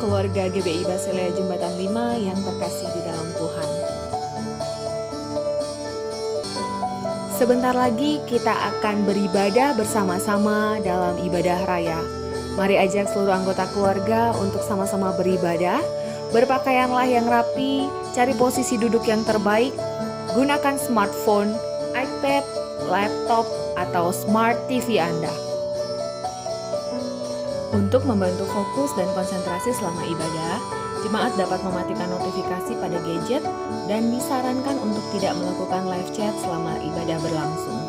keluarga GBI Basilea Jembatan 5 yang terkasih di dalam Tuhan. Sebentar lagi kita akan beribadah bersama-sama dalam ibadah raya. Mari ajak seluruh anggota keluarga untuk sama-sama beribadah. Berpakaianlah yang rapi, cari posisi duduk yang terbaik, gunakan smartphone, iPad, laptop, atau smart TV Anda. Untuk membantu fokus dan konsentrasi selama ibadah, jemaat dapat mematikan notifikasi pada gadget dan disarankan untuk tidak melakukan live chat selama ibadah berlangsung.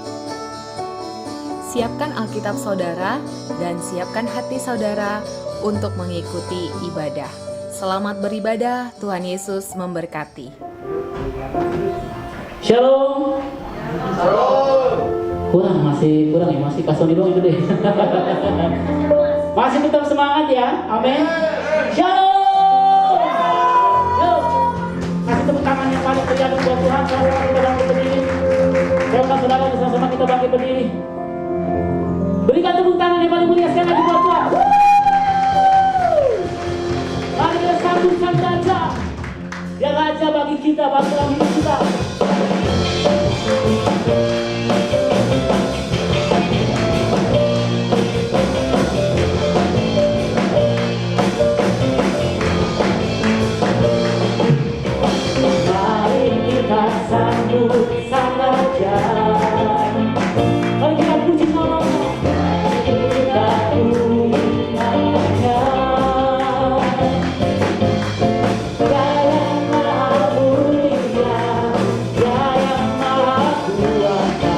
Siapkan Alkitab saudara dan siapkan hati saudara untuk mengikuti ibadah. Selamat beribadah, Tuhan Yesus memberkati. Shalom. Masih kurang ya, masih Kak Sony doang itu deh. Masih tetap semangat ya, amin. Shalom. Yuk, kasih tepuk tangan yang paling meriah buat Tuhan. Saudara kita bangkit berdiri. Saudara bersama-sama kita bangkit berdiri. Berikan tepuk tangan yang paling mulia sekali lagi buat Tuhan. Mari kita sambut sang Raja. Dia Raja bagi kita, bagi hidup kita. Sang Raja, mari kita puji namanya, kita puji namanya. Dia yang maha mulia, Dia yang maha kuasa,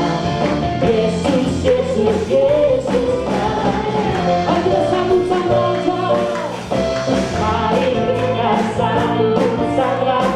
Yesus, Yesus, Yesus namanya. Mari kita sambut Sang Raja, mari kita sambut Sang Raja.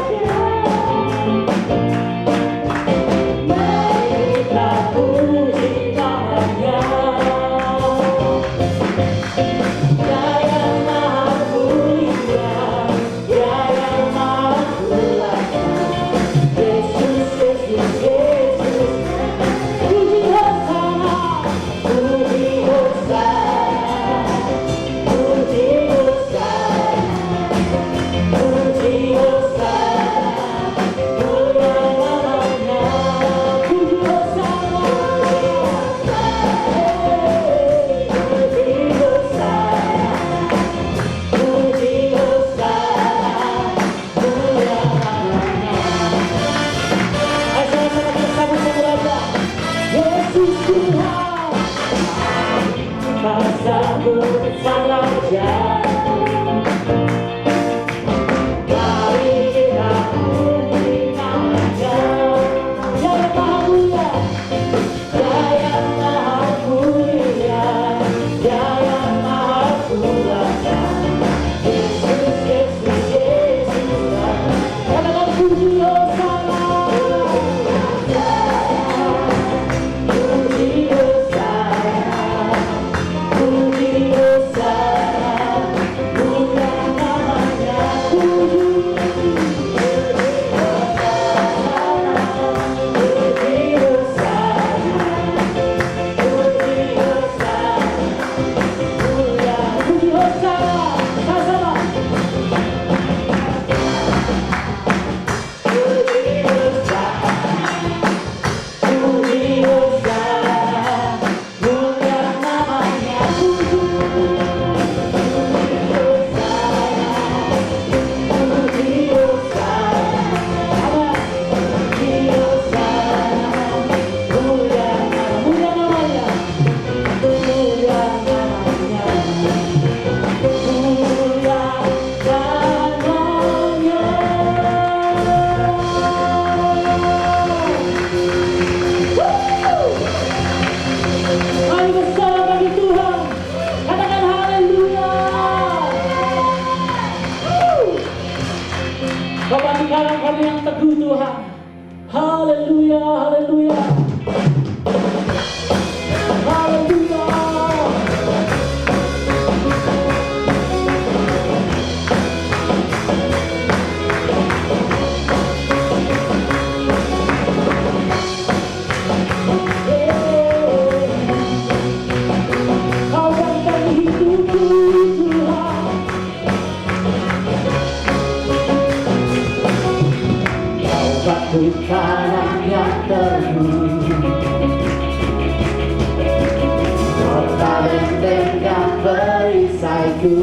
Kota benteng dan perisaiku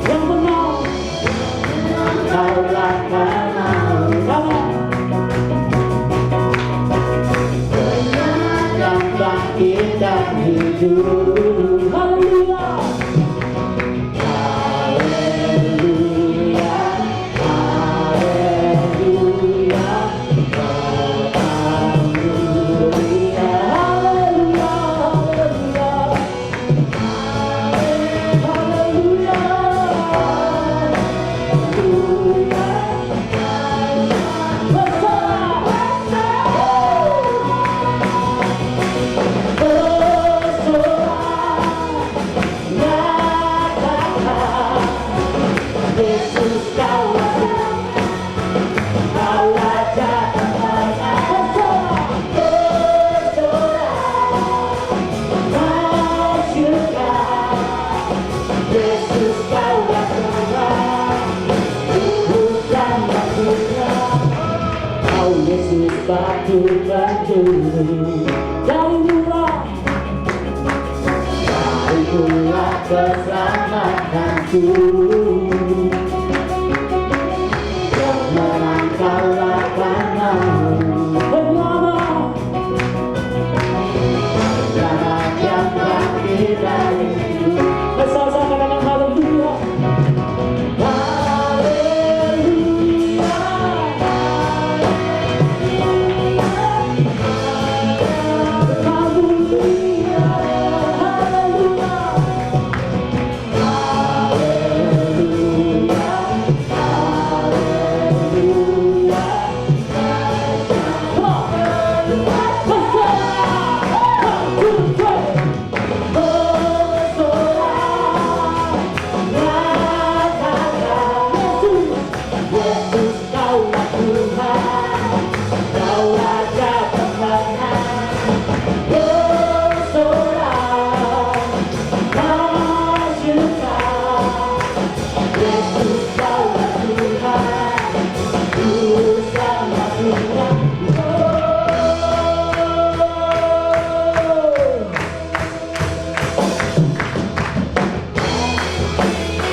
yang benar kaulah kamu yang bangkit dan hidup. Haleluya, haleluya, haleluya, haleluya, haleluya, haleluya, Yesus kau Raja kemenangan, masyurga. Yesus kau Tuhan, bukan maksudnya. Kau Yesus batu penjuru, dari mula keselamatanku. Menang kalahkan mau Selamat yang bangkit dari hidup. Bersama-sama dengan haleluya, haleluya, haleluya, haleluya, Yesus kaulah Tuhan, kau Raja kemenangan, bersorak, masyurga. Yesus kaulah Tuhan, bersama Tuhan.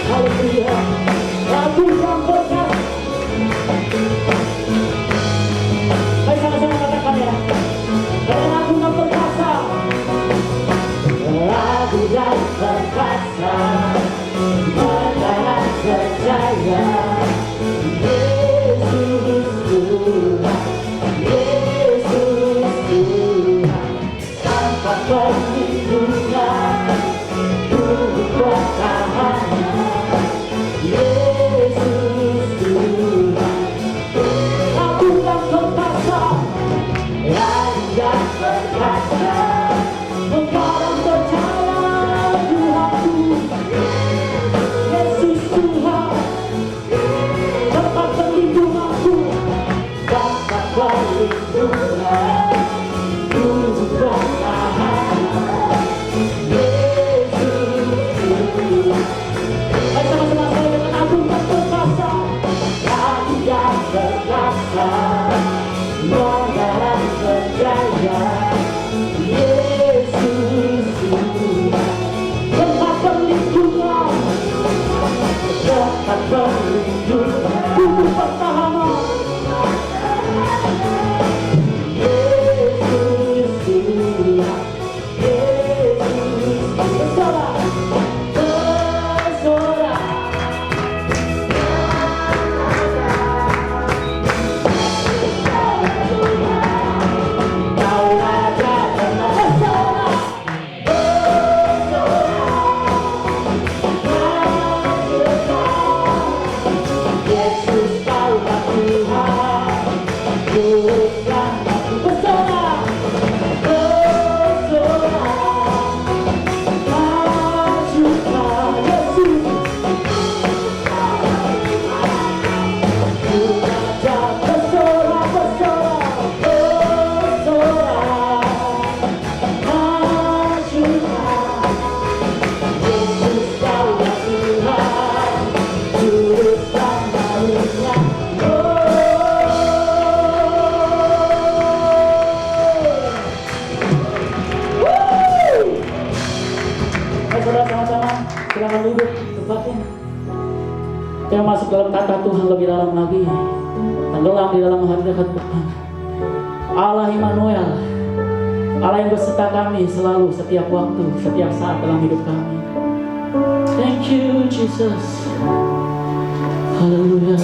Haleluya, lagu yang berkat. Mari sama-sama katakan ya. Lagu yang perkasa, lagu yang perkasa, bakalan percaya. Yesus Tuhan, Yesus Tuhan, tanpa perlindungan, tubuh pertahanan. Yesus Tuhan, aku yang perkasa, yang perkasa, bakalan percaya Tuhanku. Yesus Tuhan, tempat perlindunganku, tempat perlindungan, tubuh pertahanan. Yesus Tuhan. Mari sama-sama saya dengan agung dan perkasa, lagu yang perkasa, mengarang berjaya. Yesus Tuhan, tempat perlindungan, tempat perlindungan, tubuh pertahanan. Yesus Tuhan, Yesus bersorak, bersorak. Kaulah masuk dalam kata Tuhan lebih dalam lagi, tenggelam di dalam hadirat Tuhan. Allah Immanuel, Allah yang beserta kami selalu, setiap waktu, setiap saat dalam hidup kami. Thank you Jesus. Haleluya.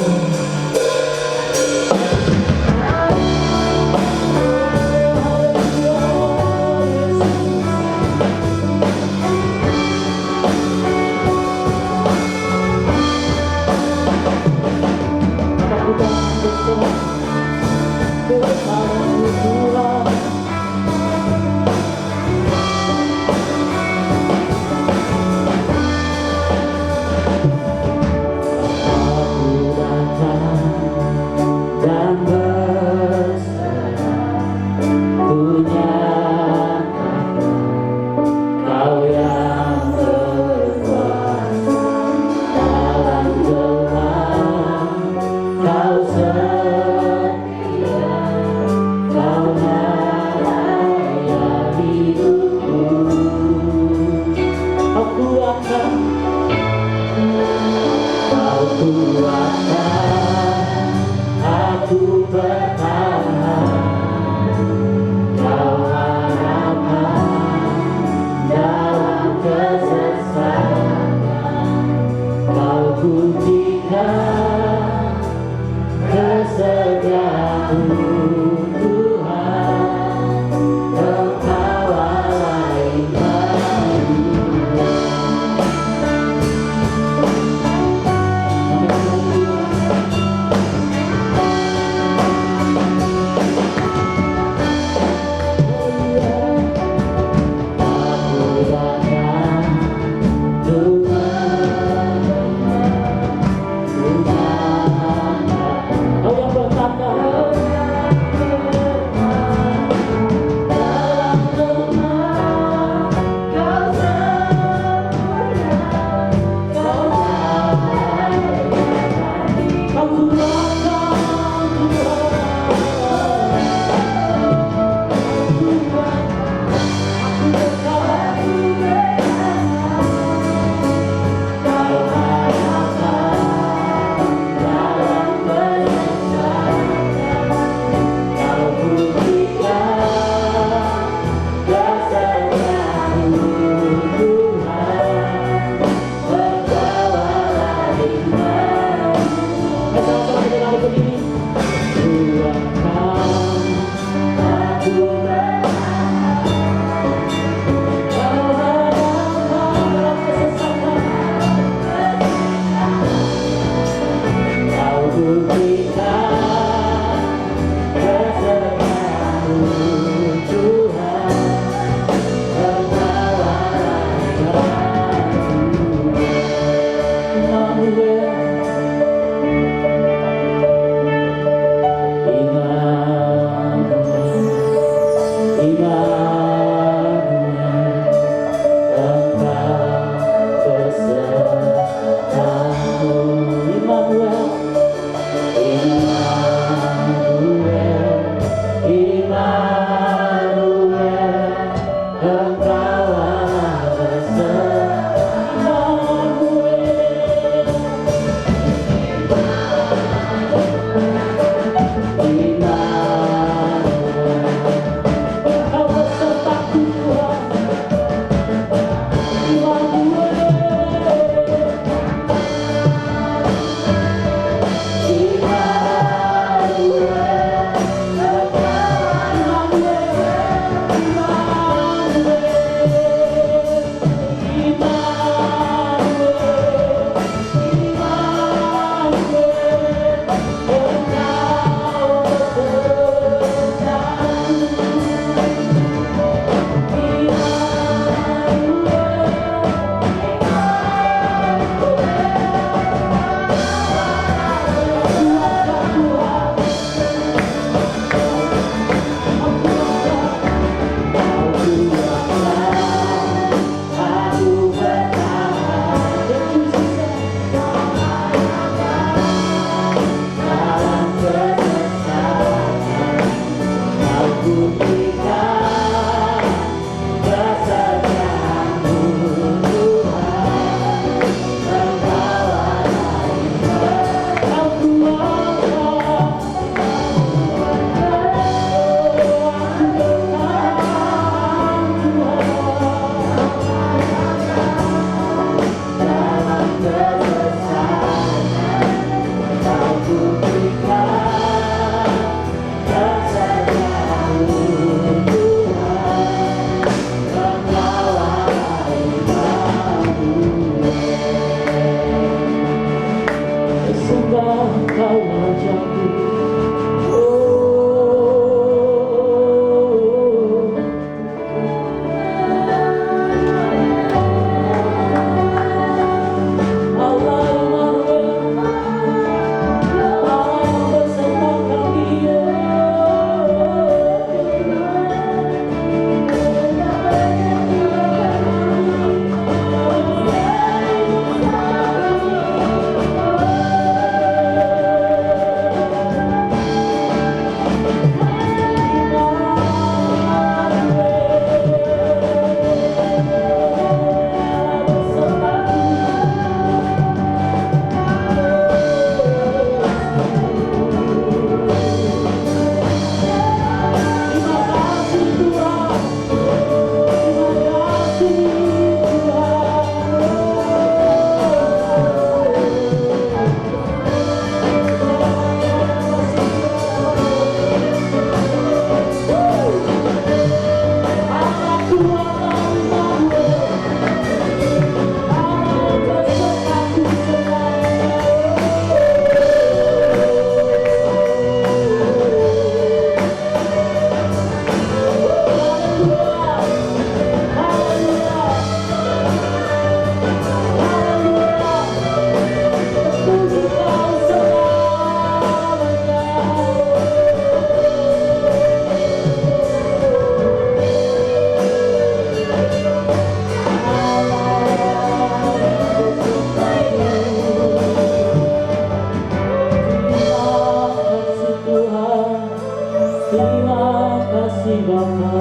kasih Bapa.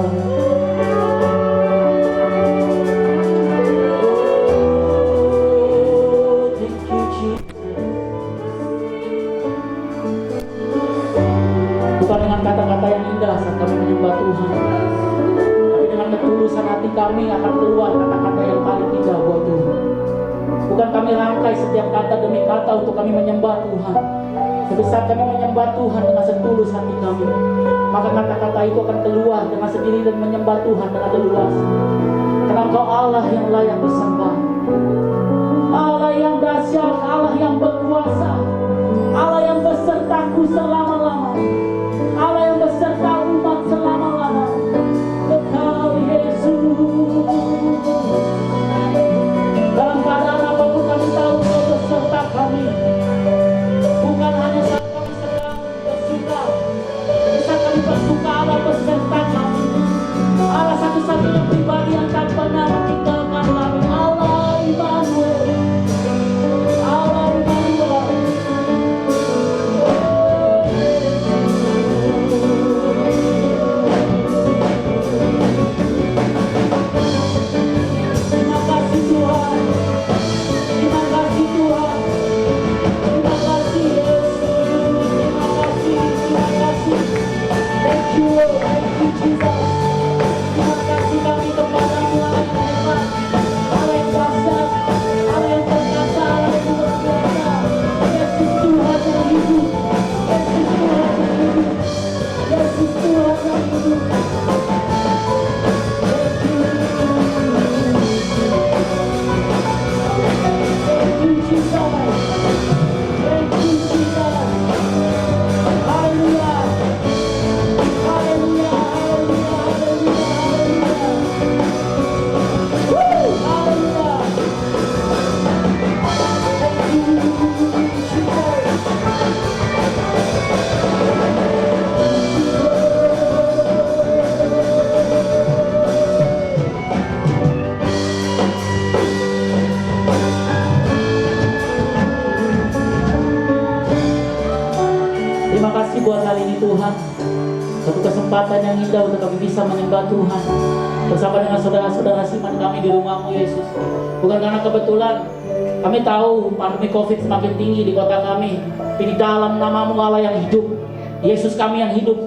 Bukan dengan kata-kata yang indah saat kami menyembah Tuhan, tapi dengan ketulusan hati kami akan keluar kata-kata yang paling indah buat Tuhan. Bukan kami rangkai setiap kata demi kata untuk kami menyembah Tuhan. Tapi saat kami menyembah Tuhan dengan setulus hati kami, maka kata-kata itu akan keluar dengan sendiri dan menyembah Tuhan dengan leluasa. Karena Engkau Allah yang layak disembah, Allah yang dahsyat, Allah yang berkuasa, Allah yang besertaku selama-lama, Allah yang beserta umat selama-lama. Engkau Yesus. Dalam keadaan apapun kami tahu Engkau beserta kami. Bukan hanya saat kami sedang bersuka, saat kami bersuka Allah beserta kami. Allah satu-satunya pribadi yang tak pernah meninggalkan kami. Allah Immanuel, Allah Immanuel. Terima kasih Tuhan, terima kasih Tuhan, terima kasih Yesus, terima kasih, terima kasih. Thank you Lord, thank you Jesus. Terima kasih kami kepada-Mu Allah yang hebat, Allah yang dahsyat, Allah yang perkasa, Allah yang luar biasa. Yesus Tuhan yang hidup, Yesus Tuhan yang hidup, Yesus Tuhan yang hidup. Thank you Jesus, thank you Jesus. Hallelujah, hallelujah, hallelujah, hallelujah, hallelujah. Woo! Hallelujah. Thank you Terima kasih buat hari ini Tuhan. Satu kesempatan yang indah untuk kami bisa menyembah Tuhan bersama dengan saudara-saudara siman kami di rumah-Mu Yesus. Bukan karena kebetulan, kami tahu pandemi COVID semakin tinggi di kota kami. Tapi di dalam nama-Mu Allah yang hidup, Yesus kami yang hidup,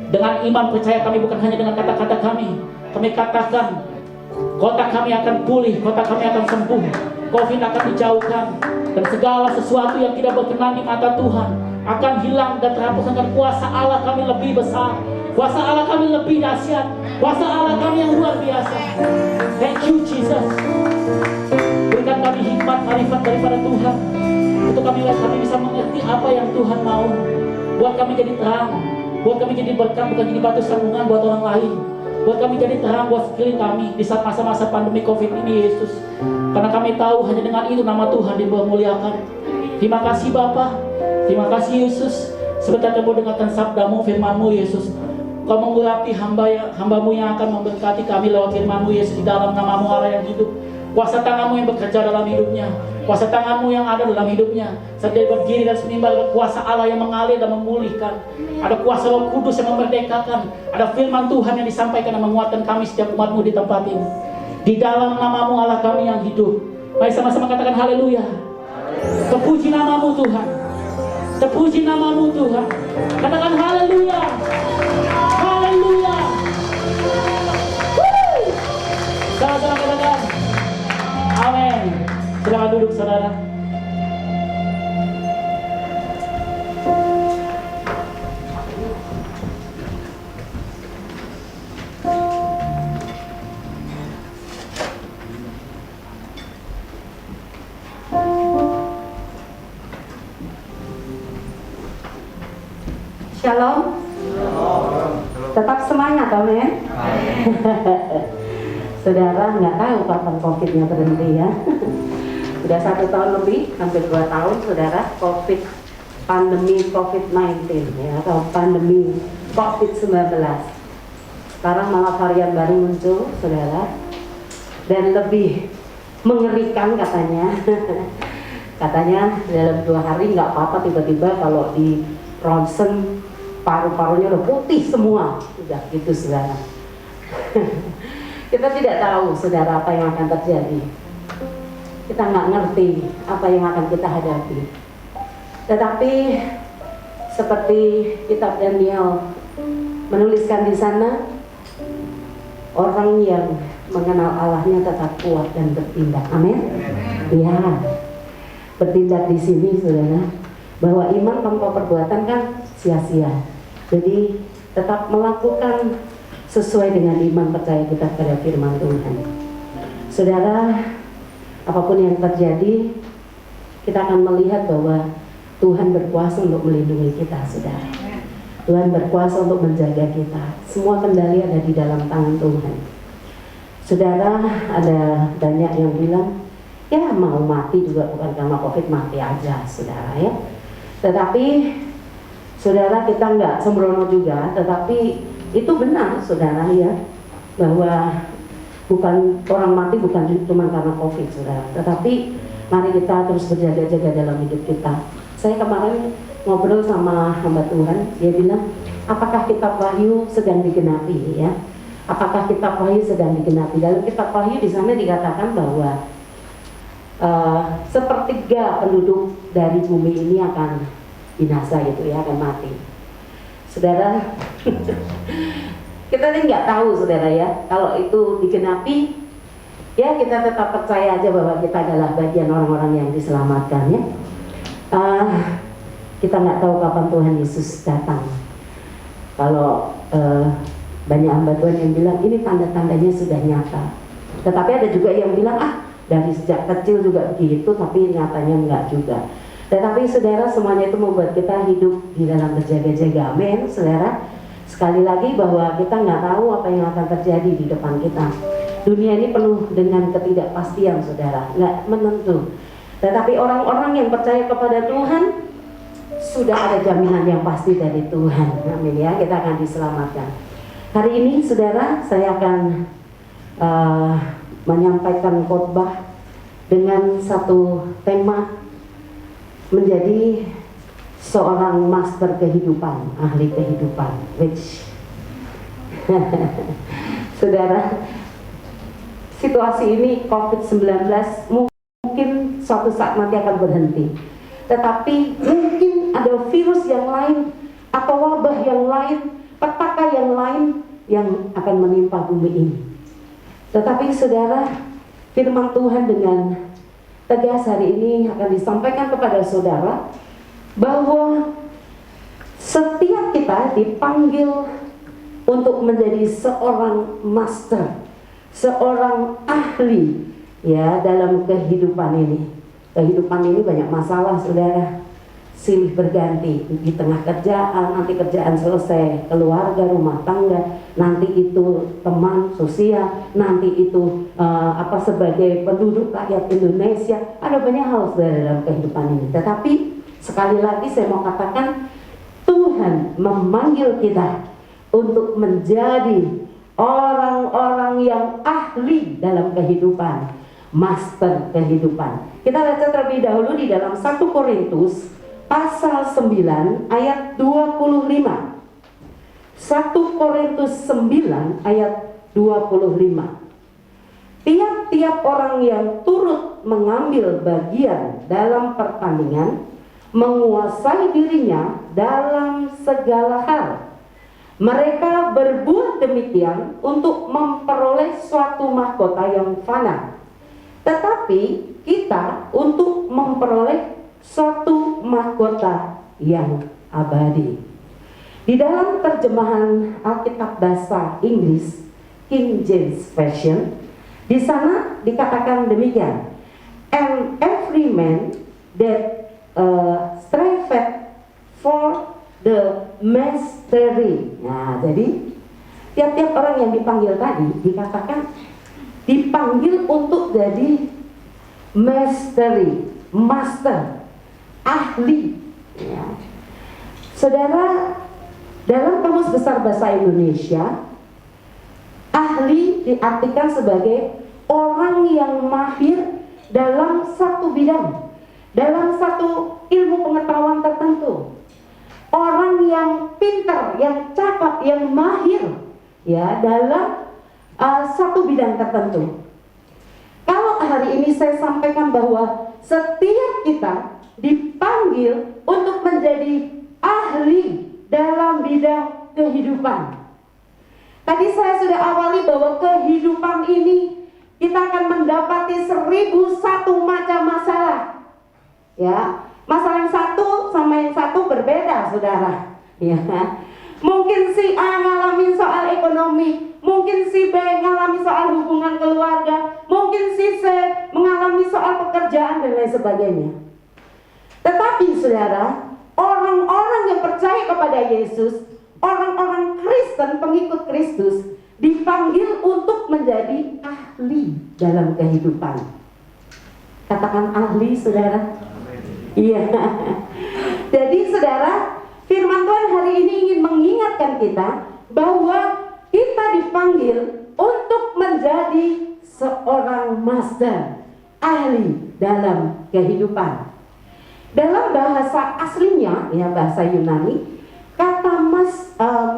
dengan iman percaya kami bukan hanya dengan kata-kata kami. Kami katakan kota kami akan pulih, kota kami akan sembuh, COVID akan dijauhkan, dan segala sesuatu yang tidak berkenan di mata Tuhan akan hilang dan terhapus dengan kuasa Allah kami lebih besar, kuasa Allah kami lebih dahsyat, kuasa Allah kami yang luar biasa. Thank you Jesus. Berikan kami hikmat, marifat daripada Tuhan, untuk kami bisa mengerti apa yang Tuhan mau. Buat kami jadi terang, buat kami jadi berkat, bukan jadi batu sandungan buat orang lain. Buat kami jadi terang buat sekeliling kami di saat masa-masa pandemi COVID ini Yesus. Karena kami tahu hanya dengan itu nama Tuhan dimuliakan. Terima kasih Bapa, terima kasih Yesus. Sebentar kami dengarkan sabda-Mu, firman-Mu Yesus. Kau mengurapi hamba-Mu yang akan memberkati kami lewat firman-Mu Yesus di dalam nama-Mu Allah yang hidup. Kuasa tangan-Mu yang bekerja dalam hidupnya, kuasa tangan-Mu yang ada dalam hidupnya. Saat dia berdiri dan senimbang, ada kuasa Allah yang mengalir dan memulihkan. Ada kuasa Roh Kudus yang memerdekakan. Ada firman Tuhan yang disampaikan dan menguatkan kami setiap umat-Mu di tempat ini. Di dalam nama-Mu Allah kami yang hidup. Mari sama-sama katakan haleluya. Terpuji nama-Mu Tuhan, terpuji nama-Mu Tuhan. Katakan haleluya, haleluya. Sama-sama katakan amin. Silakan duduk saudara. Shalom. Tetap semangat, amin. Saudara, nggak tahu kapan COVID-nya berhenti ya. Sudah 1 tahun lebih, hampir 2 tahun, saudara, pandemi COVID-19 ya, atau pandemi COVID-19. Sekarang malah varian baru muncul, saudara, dan lebih mengerikan katanya. Katanya dalam 2 hari nggak apa-apa, tiba-tiba kalau di ronsen paru-parunya udah putih semua udah gitu saudara. Kita tidak tahu saudara apa yang akan terjadi. Kita nggak ngerti apa yang akan kita hadapi. Tetapi seperti kitab Daniel menuliskan di sana, orang yang mengenal Allahnya tetap kuat dan bertindak. Amin. Ya, bertindak di sini saudara, bahwa iman tanpa perbuatan kan sia-sia. Jadi tetap melakukan sesuai dengan iman percaya kita pada firman Tuhan. Saudara, apapun yang terjadi, kita akan melihat bahwa Tuhan berkuasa untuk melindungi kita, saudara. Tuhan berkuasa untuk menjaga kita. Semua kendali ada di dalam tangan Tuhan. Saudara, ada banyak yang bilang, ya mau mati juga bukan karena COVID, mati aja, saudara ya. Tetapi, saudara, kita nggak sembrono juga, tetapi itu benar, saudara ya, bahwa bukan orang mati bukan cuma karena COVID, saudara. Tetapi mari kita terus berjaga-jaga dalam hidup kita. Saya kemarin ngobrol sama hamba Tuhan, dia bilang, apakah kitab Wahyu sedang digenapi ya? Apakah kitab Wahyu sedang digenapi? Dalam kitab Wahyu di sana dikatakan bahwa sepertiga penduduk dari bumi ini akan binasa gitu ya, akan mati. Saudara, kita nggak tahu saudara ya, kalau itu digenapi, ya kita tetap percaya aja bahwa kita adalah bagian orang-orang yang diselamatkan ya. Kita nggak tahu kapan Tuhan Yesus datang. Kalau banyak hamba Tuhan yang bilang ini tanda-tandanya sudah nyata. Tetapi ada juga yang bilang dari sejak kecil juga begitu, tapi nyatanya enggak juga. Tetapi saudara, semuanya itu membuat kita hidup di dalam berjaga-jaga. Amin, saudara. Sekali lagi bahwa kita nggak tahu apa yang akan terjadi di depan kita. Dunia ini penuh dengan ketidakpastian, saudara, nggak menentu. Tetapi orang-orang yang percaya kepada Tuhan sudah ada jaminan yang pasti dari Tuhan. Amin ya, kita akan diselamatkan. Hari ini, saudara, saya akan menyampaikan khotbah dengan satu tema, menjadi seorang master kehidupan, ahli kehidupan. Saudara, situasi ini COVID-19 mungkin suatu saat nanti akan berhenti, tetapi mungkin ada virus yang lain atau wabah yang lain, petaka yang lain yang akan menimpa bumi ini. Tetapi saudara, firman Tuhan dengan tegas hari ini akan disampaikan kepada saudara bahwa setiap kita dipanggil untuk menjadi seorang master, seorang ahli ya dalam kehidupan ini. Kehidupan ini banyak masalah, saudara. Silih berganti di tengah kerjaan, nanti kerjaan selesai, keluarga, rumah tangga, nanti itu teman sosial, nanti itu sebagai penduduk rakyat Indonesia. Ada banyak hal saudara dalam kehidupan ini. Tetapi sekali lagi saya mau katakan, Tuhan memanggil kita untuk menjadi orang-orang yang ahli dalam kehidupan, master kehidupan. Kita baca terlebih dahulu di dalam 1 Korintus pasal 9 ayat 25. 1 Korintus 9 ayat 25. Tiap-tiap orang yang turut mengambil bagian dalam pertandingan menguasai dirinya dalam segala hal. Mereka berbuat demikian untuk memperoleh suatu mahkota yang fana, tetapi kita untuk memperoleh suatu mahkota yang abadi. Di dalam terjemahan Alkitab bahasa Inggris King James Version, di sana dikatakan demikian, and every man that striveth for the mastery. Nah, jadi tiap-tiap orang yang dipanggil tadi dikatakan dipanggil untuk jadi mastery, master, ahli ya. Saudara, dalam Kamus Besar Bahasa Indonesia, ahli diartikan sebagai orang yang mahir dalam satu bidang, dalam satu ilmu pengetahuan tertentu. orang yang pintar, yang cakap, yang mahir ya dalam satu bidang tertentu. Kalau hari ini saya sampaikan bahwa setiap kita dipanggil untuk menjadi ahli dalam bidang kehidupan. Tadi saya sudah awali bahwa kehidupan ini kita akan mendapati 1001 macam masalah. Ya, masalah yang satu sama yang satu berbeda, saudara. Ya, mungkin si A ngalamin soal ekonomi, mungkin si B mengalami soal hubungan keluarga, mungkin si C mengalami soal pekerjaan dan lain sebagainya. Tetapi saudara, orang-orang yang percaya kepada Yesus, orang-orang Kristen, pengikut Kristus, dipanggil untuk menjadi ahli dalam kehidupan. Katakan ahli, saudara. Iya. Jadi saudara, firman Tuhan hari ini ingin mengingatkan kita bahwa kita dipanggil untuk menjadi seorang master, ahli dalam kehidupan. Dalam bahasa aslinya, ya bahasa Yunani, kata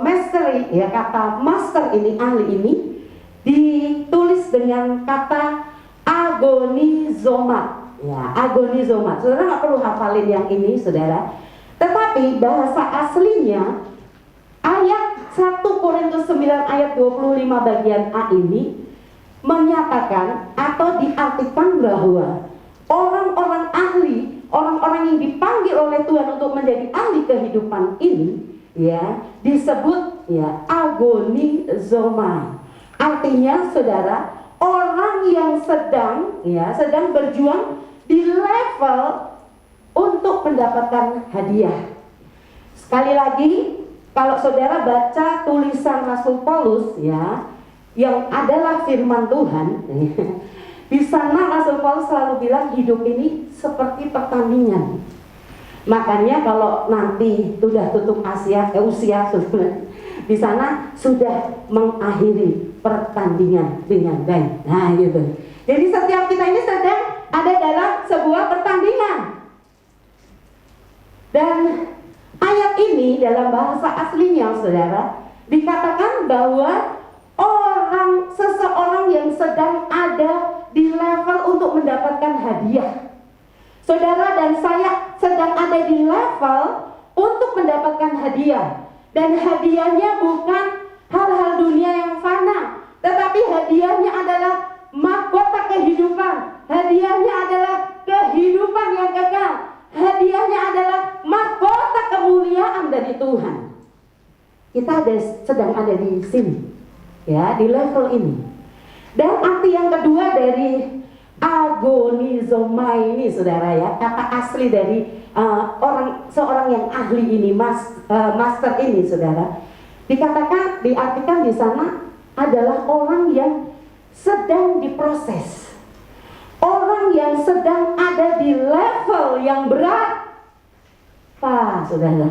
mastery, ya kata master ini, ahli ini ditulis dengan kata agonizoma. Ya, agonizoma. Saudara nggak perlu hafalin yang ini, saudara. Tetapi bahasa aslinya ayat 1 Korintus 9 ayat 25 bagian A ini menyatakan atau diartikan bahwa orang-orang ahli, orang-orang yang dipanggil oleh Tuhan untuk menjadi ahli kehidupan ini, ya disebut ya agonizoma. Artinya, saudara, orang yang sedang berjuang di level untuk mendapatkan hadiah. Sekali lagi, kalau saudara baca tulisan Rasul Paulus ya, yang adalah firman Tuhan, di sana Rasul Paulus selalu bilang hidup ini seperti pertandingan. Makanya kalau nanti sudah tutup usia di sana sudah mengakhiri pertandingan dengan baik. Nah, gitu. Jadi setiap kita ini sedang ada dalam sebuah pertandingan. Dan ayat ini dalam bahasa aslinya, saudara, dikatakan bahwa seseorang yang sedang ada di level untuk mendapatkan hadiah. Saudara dan saya sedang ada di level untuk mendapatkan hadiah. Dan hadiahnya bukan hal-hal dunia yang fana, tetapi hadiahnya adalah mahkota kehidupan. Hadiahnya adalah kehidupan yang kekal. Hadiahnya adalah mahkota kemuliaan dari Tuhan. Kita sedang ada di sini, ya, di level ini. Dan arti yang kedua dari agonizoma ini, saudara, ya, kata asli dari seorang yang ahli ini, master ini, saudara, diartikan di sana adalah orang yang sedang diproses. Orang yang sedang ada di level yang berat. Pak, saudara,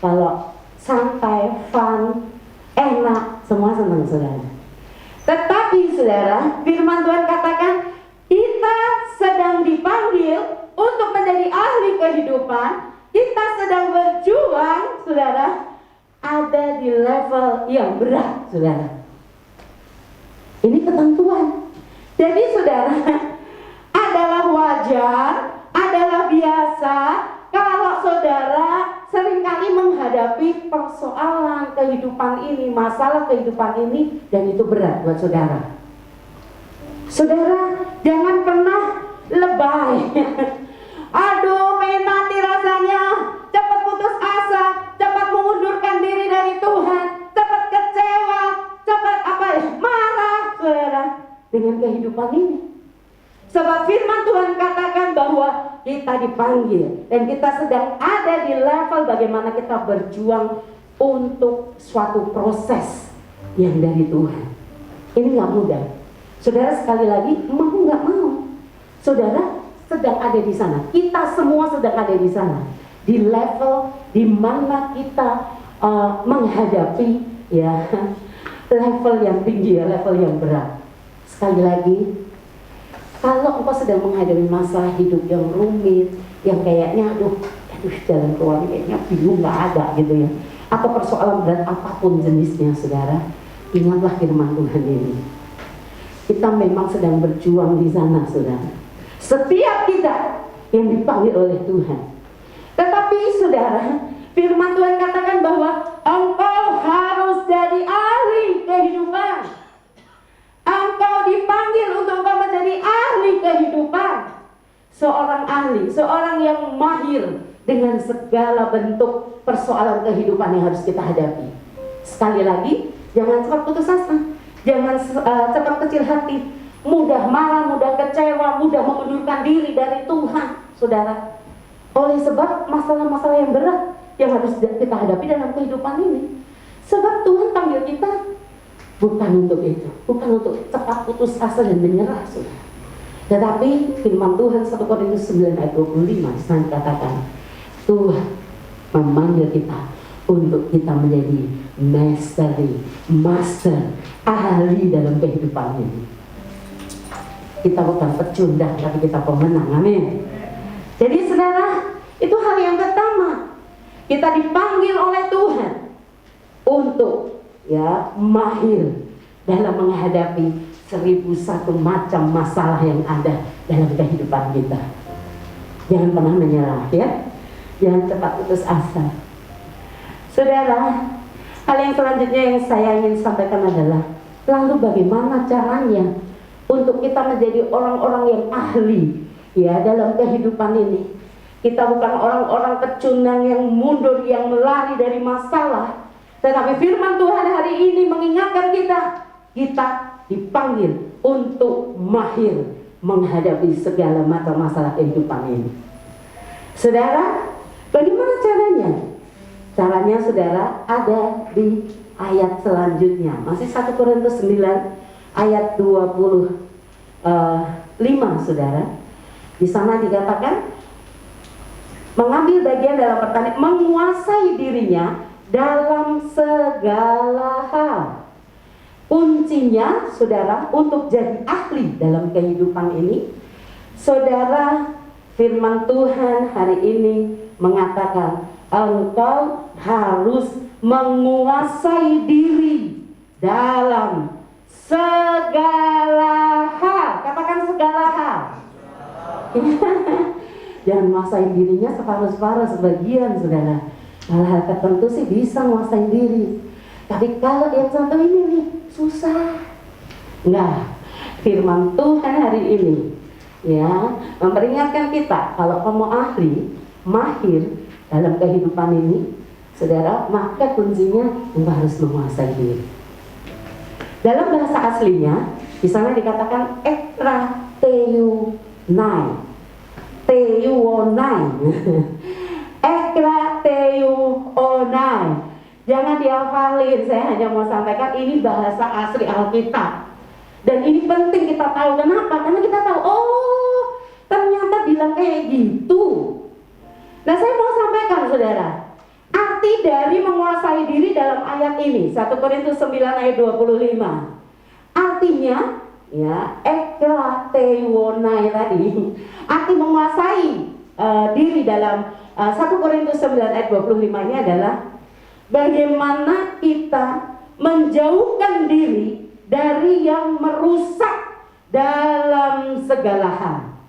kalau santai, fun, enak, semua senang, saudara. Tetapi, saudara, firman Tuhan katakan kita sedang dipanggil untuk menjadi ahli kehidupan. Kita sedang berjuang, saudara, ada di level yang berat, saudara. Ini ketentuan. Jadi, saudara, adalah wajar, adalah biasa kalau saudara seringkali menghadapi persoalan kehidupan ini, masalah kehidupan ini, dan itu berat buat saudara. Saudara, jangan pernah lebay. Aduh, pengen mati rasanya, cepat putus asa, cepat mengundurkan diri dari Tuhan, cepat kecewa, cepat marah, saudara, dengan kehidupan ini. Sebab firman Tuhan katakan bahwa kita dipanggil dan kita sedang ada di level bagaimana kita berjuang untuk suatu proses yang dari Tuhan. Ini gak mudah. Saudara, sekali lagi, mau gak mau, saudara sedang ada di sana. Kita semua sedang ada di sana, di level di mana kita menghadapi ya level yang tinggi, ya, level yang berat. Sekali lagi, kalau engkau sedang menghadapi masalah hidup yang rumit, yang kayaknya aduh jalan keluar kayaknya bingung, nggak ada gitu ya. Atau persoalan berat apapun jenisnya, saudara, ingatlah firman Tuhan ini. Kita memang sedang berjuang di sana, saudara. Setiap kita yang dipanggil oleh Tuhan. Tetapi saudara, firman Tuhan katakan bahwa engkau harus jadi ahli kehidupan. Engkau dipanggil untuk engkau menjadi ahli kehidupan. Seorang ahli, seorang yang mahir dengan segala bentuk persoalan kehidupan yang harus kita hadapi. Sekali lagi, jangan cepat putus asa, jangan cepat kecil hati, mudah marah, mudah kecewa, mudah mengundurkan diri dari Tuhan, saudara. Oleh sebab masalah-masalah yang berat yang harus kita hadapi dalam kehidupan ini. Sebab Tuhan panggil kita bukan untuk itu, bukan untuk cepat putus asa dan menyerah, saudara. Tetapi firman Tuhan 1 Korintus 9 ayat 25 di sana dikatakan, Tuhan memanggil kita untuk kita menjadi master, ahli dalam kehidupan ini. Kita bukan pecundang, tapi kita pemenang. Amin. Jadi saudara, itu hal yang pertama. Kita dipanggil oleh Tuhan untuk mahir dalam menghadapi 1001 macam masalah yang ada dalam kehidupan kita. Jangan pernah menyerah, ya. Jangan cepat putus asa. Saudara, hal yang selanjutnya yang saya ingin sampaikan adalah, lalu bagaimana caranya untuk kita menjadi orang-orang yang ahli dalam kehidupan ini. Kita bukan orang-orang pecundang yang mundur, yang melari dari masalah. Tetapi firman Tuhan hari ini mengingatkan kita dipanggil untuk mahir menghadapi segala macam masalah kehidupan ini. Saudara, bagaimana caranya? Caranya saudara ada di ayat selanjutnya. Masih 1 Korintus 9 ayat 25, saudara. Di sana dikatakan mengambil bagian dalam pertanian, menguasai dirinya dalam segala hal. Kuncinya, saudara, untuk jadi ahli dalam kehidupan ini, saudara, firman Tuhan hari ini mengatakan, engkau harus menguasai diri dalam segala hal. Katakan segala hal. Jangan menguasai dirinya separuh-separuh, sebagian, saudara. Hal-hal tertentu sih bisa menguasai diri. Tapi kalau yang satu ini nih, susah. Enggak. Firman Tuhan hari ini memperingatkan kita, kalau kamu ahli, mahir dalam kehidupan ini, saudara, maka kuncinya engkau harus menguasai diri. Dalam bahasa aslinya, di sana dikatakan ekrateuonai. Ekrateuonai. Jangan dihafalin, saya hanya mau sampaikan ini bahasa asli Alkitab. Dan ini penting kita tahu. Kenapa? Karena kita tahu, oh ternyata bilang kayak gitu. Nah, saya mau sampaikan, saudara, arti dari menguasai diri dalam ayat ini, 1 Korintus 9 ayat 25. Artinya, ekrateuonai tadi, arti menguasai diri dalam 1 Korintus 9 ayat 25 ini adalah bagaimana kita menjauhkan diri dari yang merusak dalam segala hal.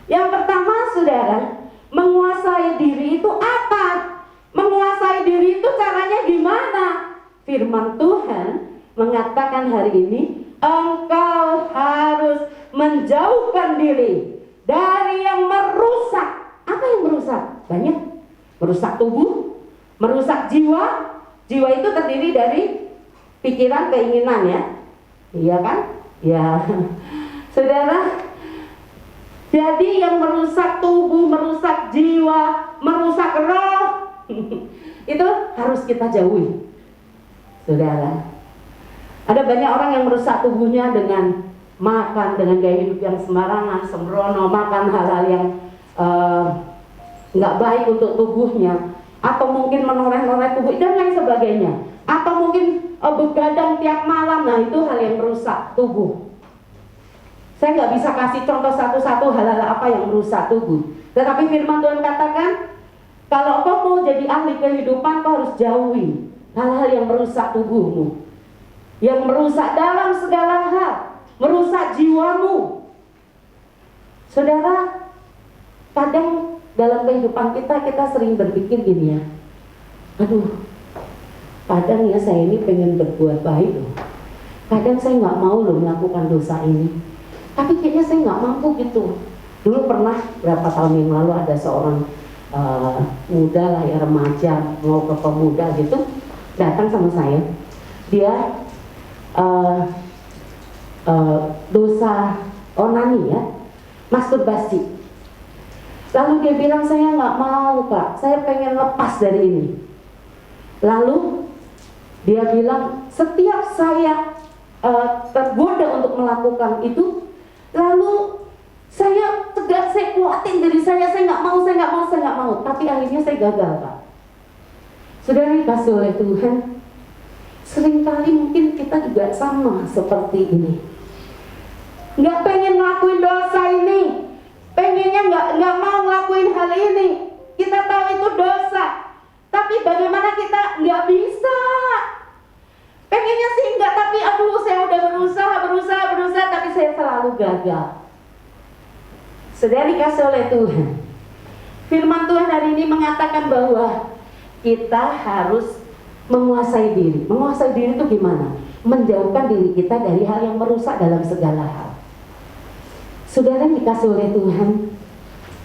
Yang pertama, saudara, menguasai diri itu apa? Menguasai diri itu caranya gimana? Firman Tuhan mengatakan hari ini, engkau harus menjauhkan diri dari yang merusak. Apa yang merusak? Banyak. Merusak tubuh, merusak jiwa. Jiwa itu terdiri dari pikiran, keinginan, ya. Iya kan? Ya. Saudara, jadi yang merusak tubuh, merusak jiwa, merusak roh, itu harus kita jauhi. Saudara, ada banyak orang yang merusak tubuhnya dengan makan, dengan gaya hidup yang sembarangan, sembrono, makan hal-hal yang nggak baik untuk tubuhnya, atau mungkin menoreh-noreh tubuh dan lain sebagainya, atau mungkin begadang tiap malam. Nah, itu hal yang merusak tubuh. Saya nggak bisa kasih contoh satu-satu hal-hal apa yang merusak tubuh, tetapi firman Tuhan katakan Kalau kau mau jadi ahli kehidupan, kau harus jauhi hal-hal yang merusak tubuhmu, yang merusak dalam segala hal, merusak jiwamu. Saudara, kadang dalam kehidupan kita sering berpikir gini ya, aduh, kadang ya saya ini pengen berbuat baik loh, kadang saya nggak mau loh melakukan dosa ini, tapi kayaknya saya nggak mampu gitu. Dulu pernah berapa tahun yang lalu ada seorang muda lah ya, remaja mau ke pemuda gitu, datang sama saya. Dia dosa onani ya, masturbasi. Lalu dia bilang, saya nggak mau Pak, saya pengen lepas dari ini. Lalu dia bilang, setiap saya tergoda untuk melakukan itu, lalu saya tegas, saya kuatin diri saya nggak mau, saya nggak mau, saya nggak mau. Tapi akhirnya saya gagal Pak. Saudara dikasih oleh Tuhan, seringkali mungkin kita juga sama seperti ini. Nggak pengen ngelakuin dosa ini, pengennya nggak mau ngelakuin hal ini. Kita tahu itu dosa, tapi bagaimana kita nggak bisa. Pengennya sih enggak, tapi aduh saya udah berusaha, tapi saya selalu gagal. Saudara dikasih oleh Tuhan, firman Tuhan hari ini mengatakan bahwa kita harus menguasai diri. Menguasai diri itu gimana? Menjauhkan diri kita dari hal yang merusak dalam segala hal. Saudara dikasih oleh Tuhan,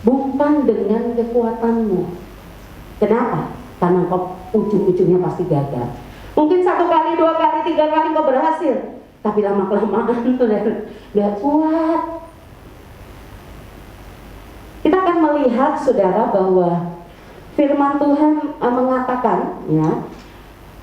bukan dengan kekuatanmu. Kenapa? Karena kau ujung-ujungnya pasti gagal. Mungkin 1 kali, 2 kali, 3 kali kau berhasil, tapi lama-kelamaan tuh udah kuat. Kita akan melihat saudara bahwa firman Tuhan mengatakan ya,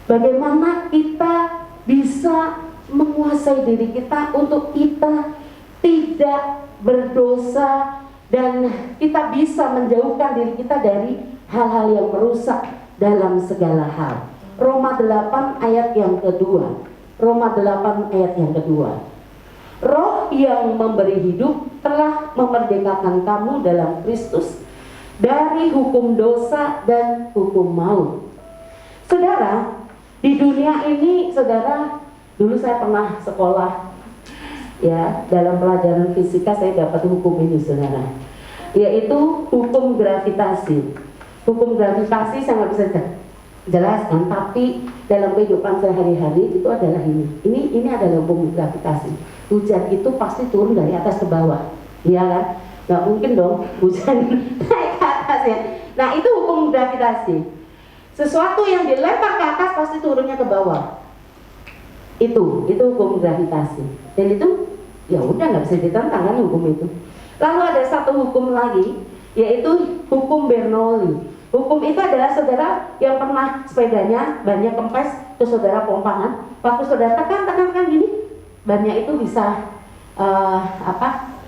bagaimana kita bisa menguasai diri kita untuk kita tidak berdosa, dan kita bisa menjauhkan diri kita dari hal-hal yang merusak dalam segala hal. Roma 8 ayat yang kedua. Roma 8 ayat yang kedua. Roh yang memberi hidup telah memerdekakan kamu dalam Kristus dari hukum dosa dan hukum maut. Saudara, di dunia ini, saudara, dulu saya pernah sekolah ya, dalam pelajaran fisika saya dapat hukum ini saudara, yaitu hukum gravitasi. Hukum gravitasi saya nggak bisa jelaskan, tapi dalam kehidupan sehari-hari itu adalah ini adalah hukum gravitasi. Hujan itu pasti turun dari atas ke bawah, iya kan? Nggak mungkin dong hujan naik ke atas ya. Nah itu hukum gravitasi. Sesuatu yang dilempar ke atas pasti turunnya ke bawah. Itu hukum gravitasi. Dan itu ya udah nggak bisa ditentang kan hukum itu. Lalu ada satu hukum lagi, yaitu hukum Bernoulli. Hukum itu adalah saudara yang pernah sepedanya bannya kempes, terus saudara pompangan, waktu saudara tekan gini, bannya itu bisa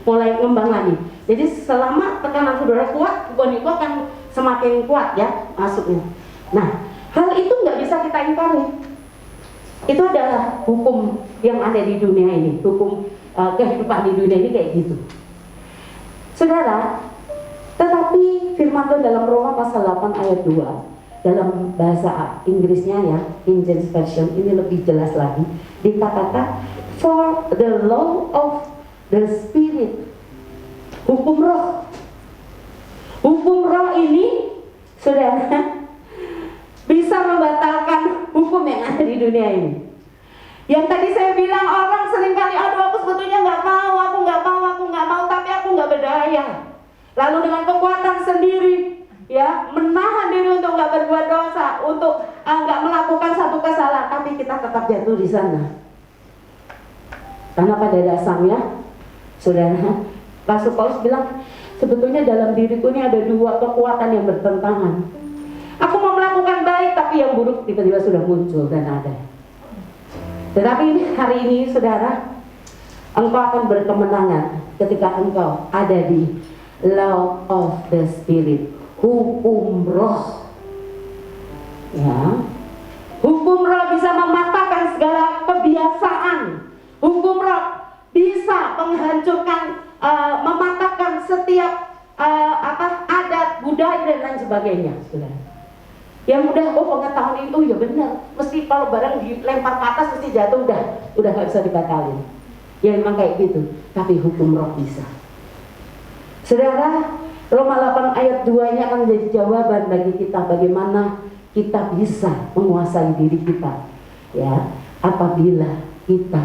mulai ngembang lagi. Jadi selama tekanan saudara kuat, ban itu akan semakin kuat ya masuknya. Nah, hal itu nggak bisa kita ingkari. Itu adalah hukum yang ada di dunia ini, hukum kehidupan di dunia ini kayak gitu. Saudara, tetapi firman Tuhan dalam Roma pasal 8 ayat 2, dalam bahasa Inggrisnya ya, King James Version ini lebih jelas lagi, dikatakan for the law of the spirit, hukum roh. Hukum roh ini, saudara, bisa membatalkan hukum yang ada di dunia ini. Yang tadi saya bilang, orang seringkali, aduh aku sebetulnya nggak mau, tapi aku nggak berdaya. Lalu dengan kekuatan sendiri, ya menahan diri untuk nggak berbuat dosa, untuk nggak melakukan satu kesalahan, tapi kita tetap jatuh di sana. Karena pada dasarnya, saudara, Rasul Paulus bilang, sebetulnya dalam diriku ini ada dua kekuatan yang bertentangan. Aku mau melakukan baik, tapi yang buruk tiba-tiba sudah muncul dan ada. Tetapi hari ini, saudara, engkau akan berkemenangan ketika engkau ada di law of the spirit, hukum roh. Ya, hukum roh bisa mematahkan segala kebiasaan. Hukum roh bisa menghancurkan, mematahkan setiap adat, budaya dan lain sebagainya. sebagainya, saudara. Yang udah pengetahuan itu, oh ya benar, mesti kalau barang dilempar ke atas mesti jatuh, udah nggak bisa dibatalin. Ya memang kayak gitu, tapi hukum roh bisa. Saudara, Roma 8 ayat 2-nya akan menjadi jawaban bagi kita bagaimana kita bisa menguasai diri kita, ya, apabila kita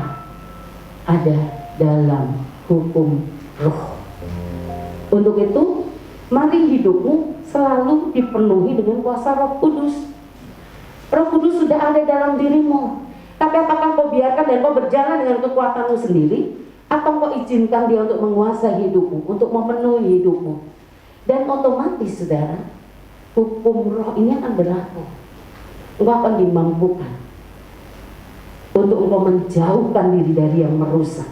ada dalam hukum roh. Untuk itu, mari hidupmu selalu dipenuhi dengan kuasa Roh Kudus. Roh Kudus sudah ada dalam dirimu. Tapi apakah kau biarkan dan kau berjalan dengan kekuatanmu sendiri, atau kau izinkan dia untuk menguasai hidupmu, untuk memenuhi hidupmu? Dan otomatis, saudara, hukum roh ini akan berlaku. Engkau akan dimampukan untuk engkau menjauhkan diri dari yang merusak.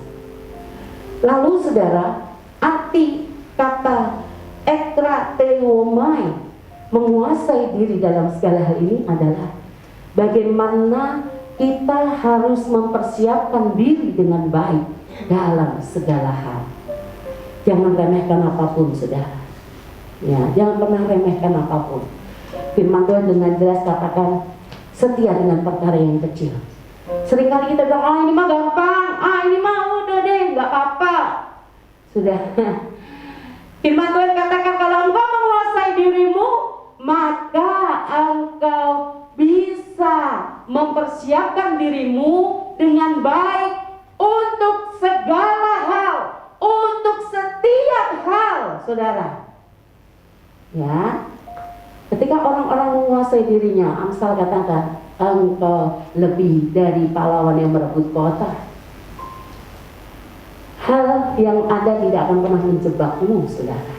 Lalu, saudara, arti kata ekrateomai, menguasai diri dalam segala hal ini adalah bagaimana kita harus mempersiapkan diri dengan baik dalam segala hal. Jangan remehkan apapun, saudara. Ya, jangan pernah remehkan apapun. Firman Tuhan dengan jelas katakan, setia dengan perkara yang kecil. Seringkali kita bilang, ini mah gampang, ini mah udah deh, nggak apa-apa. Sudah. Firman Tuhan katakan, kalau engkau menguasai dirimu, maka engkau bisa mempersiapkan dirimu dengan baik untuk segala hal, untuk setiap hal, saudara. Ya, ketika orang-orang menguasai dirinya, Amsal katakan, engkau lebih dari pahlawan yang merebut kota. Hal yang ada tidak akan pernah menjebakmu, saudara.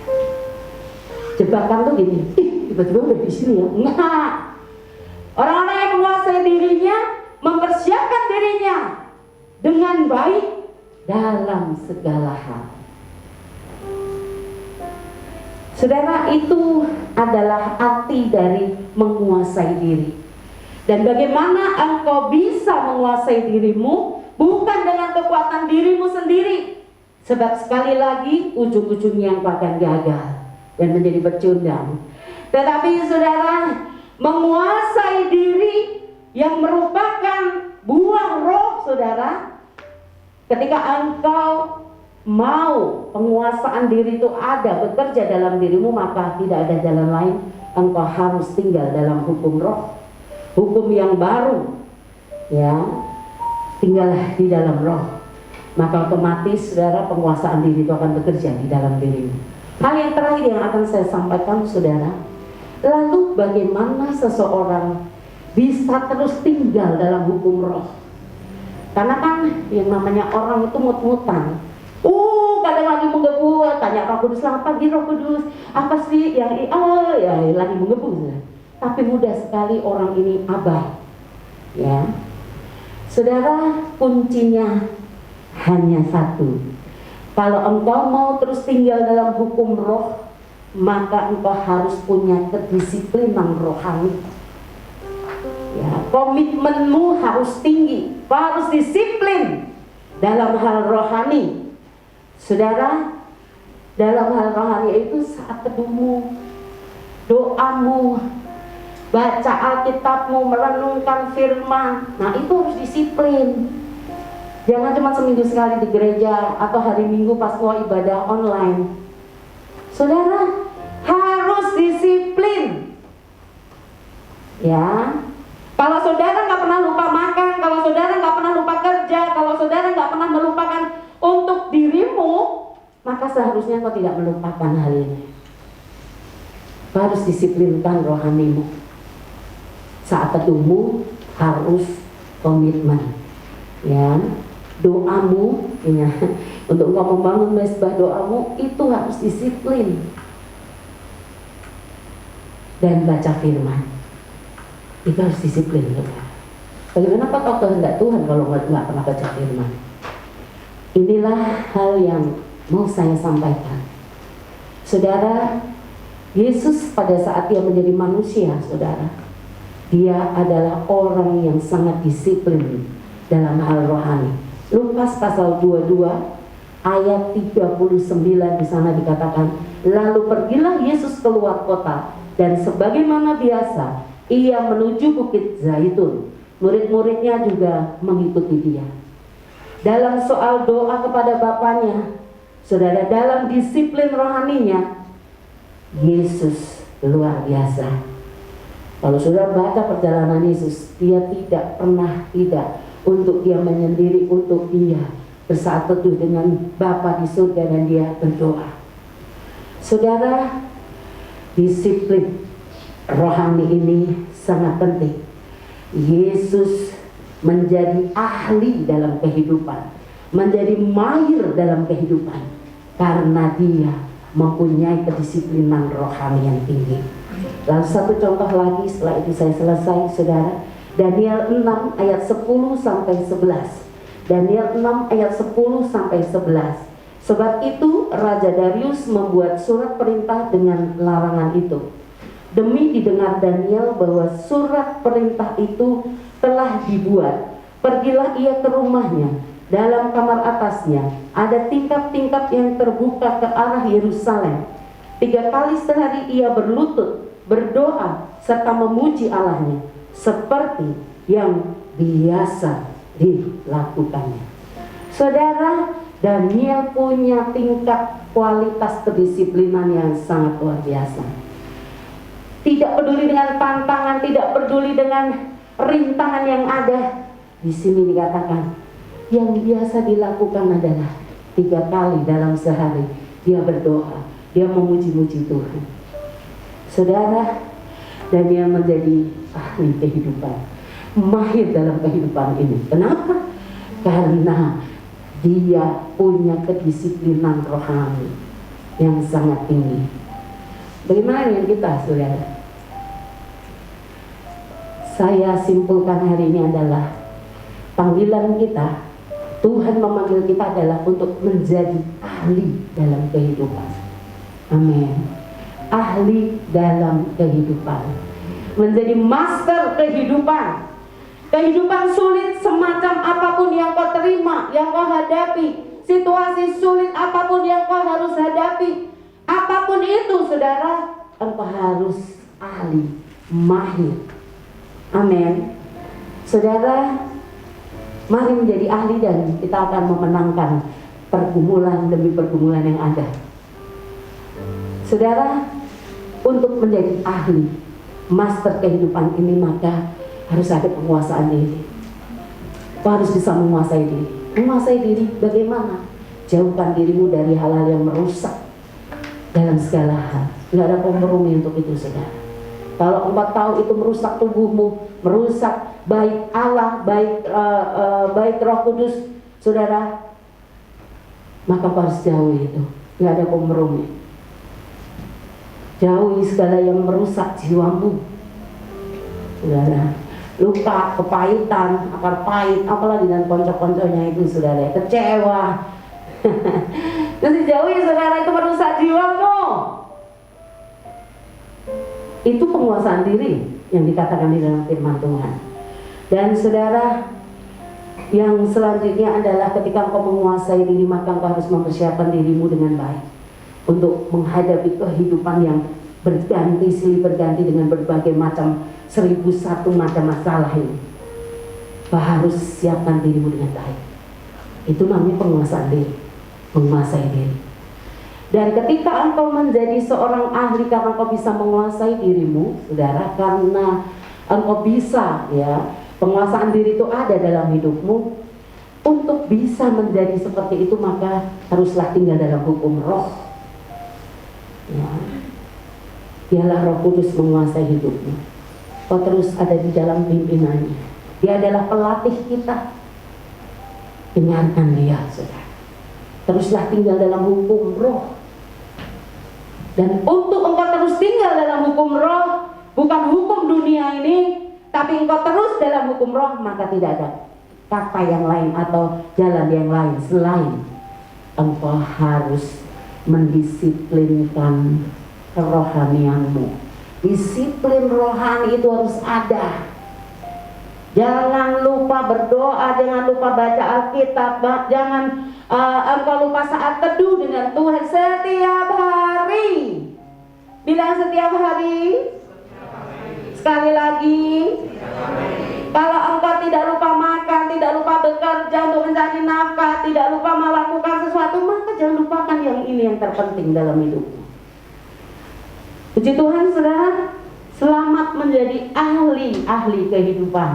Jebakan tuh gini, tiba-tiba udah di sini ya. Enggak. Orang-orang yang menguasai dirinya, mempersiapkan dirinya dengan baik dalam segala hal. Saudara, itu adalah arti dari menguasai diri. Dan bagaimana engkau bisa menguasai dirimu, bukan dengan kekuatan dirimu sendiri. Sebab sekali lagi ujung-ujungnya engkau akan gagal dan menjadi pecundang. Tetapi saudara, menguasai diri yang merupakan buah roh, saudara, ketika engkau mau penguasaan diri itu ada, bekerja dalam dirimu, maka tidak ada jalan lain, engkau harus tinggal dalam hukum roh, hukum yang baru, ya, tinggallah di dalam roh. Maka otomatis, saudara, penguasaan diri itu akan bekerja di dalam dirimu. Hal yang terakhir yang akan saya sampaikan, saudara, lalu bagaimana seseorang bisa terus tinggal dalam hukum roh? Karena kan yang namanya orang itu mut-mutan. Kadang lagi menggebu, tanya Roh Kudus, apa sih Roh Kudus? Apa sih yang lagi menggebu? Tapi mudah sekali orang ini abai. Ya, saudara, kuncinya hanya satu. Kalau engkau mau terus tinggal dalam hukum roh, maka engkau harus punya kedisiplinan rohani. Ya, komitmenmu harus tinggi, harus disiplin dalam hal rohani. Saudara, dalam hal rohani itu saat teduhmu, doamu, baca Alkitabmu, merenungkan firman, nah itu harus disiplin. Jangan cuma seminggu sekali di gereja atau hari Minggu pas mau ibadah online. Saudara, harus disiplin. Ya, kalau saudara nggak pernah lupa makan, kalau saudara nggak pernah lupa kerja, kalau saudara nggak pernah melupakan untuk dirimu, maka seharusnya kau tidak melupakan hal ini. Kau harus disiplinkan rohanimu. Saat teduhmu harus komitmen. Ya, doamu, ya, untuk kau membangun mesbah doamu itu harus disiplin. Dan baca firman, itu harus disiplin. Bagaimana kau tahu kehendak Tuhan kalau nggak pernah baca firman? Inilah hal yang mau saya sampaikan. Saudara, Yesus pada saat dia menjadi manusia, saudara, dia adalah orang yang sangat disiplin dalam hal rohani. Lukas pasal 22 ayat 39 di sana dikatakan, lalu pergilah Yesus keluar kota Dan sebagaimana biasa, ia menuju Bukit Zaitun. Murid-muridnya juga mengikuti dia. Dalam soal doa kepada Bapaknya, saudara, dalam disiplin rohaninya, Yesus luar biasa. Kalau saudara baca perjalanan Yesus, dia tidak pernah untuk dia menyendiri, untuk dia bersaat teduh dengan Bapa di surga dan dia berdoa. Saudara, disiplin rohani ini sangat penting. Yesus menjadi ahli dalam kehidupan, menjadi mahir dalam kehidupan, karena dia mempunyai kedisiplinan rohani yang tinggi. Lalu satu contoh lagi, setelah itu saya selesai, saudara. Daniel 6 ayat 10 sampai 11. Daniel 6 ayat 10 sampai 11. Sebab itu Raja Darius membuat surat perintah dengan larangan itu. Demi didengar Daniel bahwa surat perintah itu telah dibuat, pergilah ia ke rumahnya. Dalam kamar atasnya ada tingkap-tingkap yang terbuka ke arah Yerusalem. 3 kali sehari ia berlutut, berdoa, serta memuji Allahnya, seperti yang biasa dilakukannya. Saudara, Daniel punya tingkat kualitas kedisiplinan yang sangat luar biasa. Tidak peduli dengan tantangan, tidak peduli dengan rintangan yang ada. Di sini dikatakan, yang biasa dilakukan adalah 3 kali dalam sehari dia berdoa, dia memuji-muji Tuhan. Saudara, Daniel menjadi ahli kehidupan, mahir dalam kehidupan ini. Kenapa? Karena dia punya kedisiplinan rohani yang sangat tinggi. Bagaimana dengan kita, saudara? Saya simpulkan hari ini adalah panggilan kita, Tuhan memanggil kita adalah untuk menjadi ahli dalam kehidupan. Amin. Ahli dalam kehidupan, menjadi master kehidupan. Kehidupan sulit semacam apapun yang kau terima, yang kau hadapi, situasi sulit apapun yang kau harus hadapi, apapun itu, saudara, engkau harus ahli, mahir. Amin. Saudara, mari menjadi ahli dan kita akan memenangkan pergumulan demi pergumulan yang ada. Saudara, untuk menjadi ahli, master kehidupan ini, maka harus ada penguasaan diri. Kau harus bisa menguasai diri. Menguasai diri bagaimana? Jauhkan dirimu dari hal-hal yang merusak dalam segala hal. Tidak ada kompromi untuk itu, saudara. Kalau engkau tahu itu merusak tubuhmu, merusak baik Allah, baik Roh Kudus, saudara, maka kau harus jauhi itu. Tidak ada kompromi. Jauhi segala yang merusak jiwamu, saudara. Luka, kepahitan, akar pahit, apalagi dan konco-konconya itu, saudara, kecewa. Terus dijauhi, saudara, itu merusak jiwamu. Itu penguasaan diri yang dikatakan di dalam firman Tuhan. Dan saudara, yang selanjutnya adalah ketika engkau menguasai diri, maka engkau harus mempersiapkan dirimu dengan baik untuk menghadapi kehidupan yang berganti silih berganti dengan berbagai macam 1001 macam masalah ini. Kau harus siapkan dirimu dengan baik. Itu namanya penguasaan diri, menguasai diri. Dan ketika engkau menjadi seorang ahli karena engkau bisa menguasai dirimu, saudara, karena engkau bisa, ya, penguasaan diri itu ada dalam hidupmu. Untuk bisa menjadi seperti itu, maka haruslah tinggal dalam hukum roh. Ya. Biarlah Roh Kudus menguasai hidupmu. Kau terus ada di dalam pimpinannya. Dia adalah pelatih kita. Dengarkan dia, saudara. Teruslah tinggal dalam hukum roh. Dan untuk engkau terus tinggal dalam hukum roh, bukan hukum dunia ini, tapi engkau terus dalam hukum roh, maka tidak ada kata yang lain atau jalan yang lain selain engkau harus mendisiplinkan kerohanianmu. Disiplin rohani itu harus ada. Jangan lupa berdoa, jangan lupa baca Alkitab, jangan engkau lupa saat teduh dengan Tuhan setiap hari. Bilang setiap hari. Sekali lagi. Kalau engkau tidak lupa makan, tidak lupa bekerja untuk mencari nafkah, tidak lupa melakukan sesuatu, maka jangan lupakan yang ini yang terpenting dalam hidupmu. Puji Tuhan, saudara. Selamat menjadi ahli kehidupan.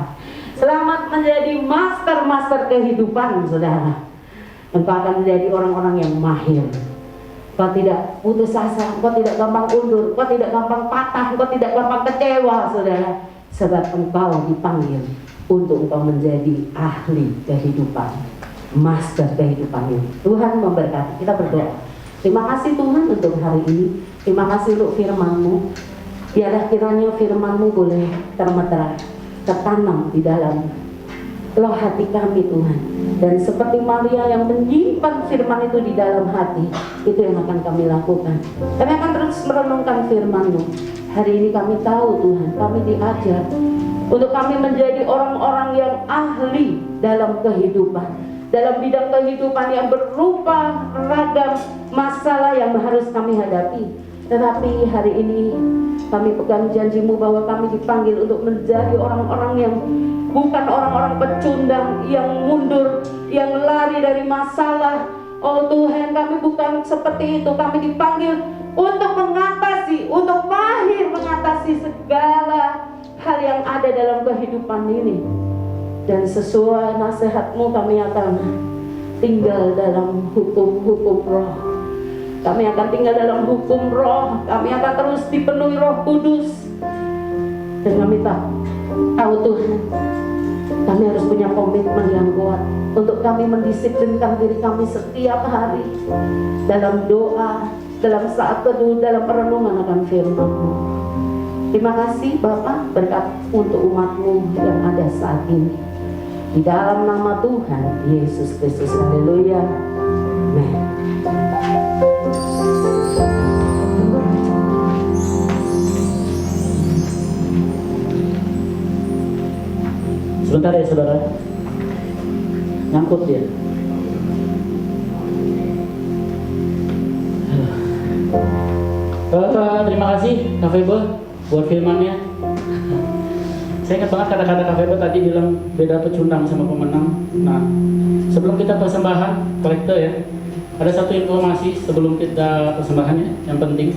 Selamat menjadi master kehidupan, saudara. Engkau akan menjadi orang-orang yang mahir. Kau tidak putus asa, kau tidak gampang undur, kau tidak gampang patah, kau tidak gampang kecewa, saudara. Sebab engkau dipanggil untuk engkau menjadi ahli kehidupan, master kehidupan ini. Tuhan memberkati. Kita berdoa. Terima kasih Tuhan untuk hari ini. Terima kasih untuk firman-Mu. Biarlah kiranya firman-Mu boleh termeterai, tertanam di dalam loh hati kami Tuhan. Dan seperti Maria yang menyimpan firman itu di dalam hati, itu yang akan kami lakukan. Kami akan terus merenungkan firman-Mu. Hari ini kami tahu Tuhan, kami diajar untuk kami menjadi orang-orang yang ahli dalam kehidupan, dalam bidang kehidupan yang berupa ragam masalah yang harus kami hadapi. Tetapi hari ini kami pegang janji-Mu bahwa kami dipanggil untuk menjadi orang-orang yang bukan orang-orang pecundang, yang mundur, yang lari dari masalah. Oh Tuhan, kami bukan seperti itu. Kami dipanggil untuk mengatasi, untuk mahir mengatasi segala hal yang ada dalam kehidupan ini. Dan sesuai nasihat-Mu kami akan tinggal dalam hukum-hukum roh. Kami akan tinggal dalam hukum roh. Kami akan terus dipenuhi Roh Kudus. Dan kami tahu Tuhan, kami harus punya komitmen yang kuat untuk kami mendisiplinkan diri kami setiap hari dalam doa, dalam saat teduh, dalam perenungan akan firman-Mu. Terima kasih Bapa, berkat untuk umat-Mu yang ada saat ini. Di dalam nama Tuhan Yesus Kristus. Haleluya. Amin. Sebentar ya saudara, nyangkut dia. Terima kasih Kak Febe buat firmannya. Saya ingat banget kata-kata Kak Febe tadi bilang beda pecundang sama pemenang. Nah, sebelum kita persembahan kolektor ya, ada satu informasi sebelum kita persembahannya yang penting,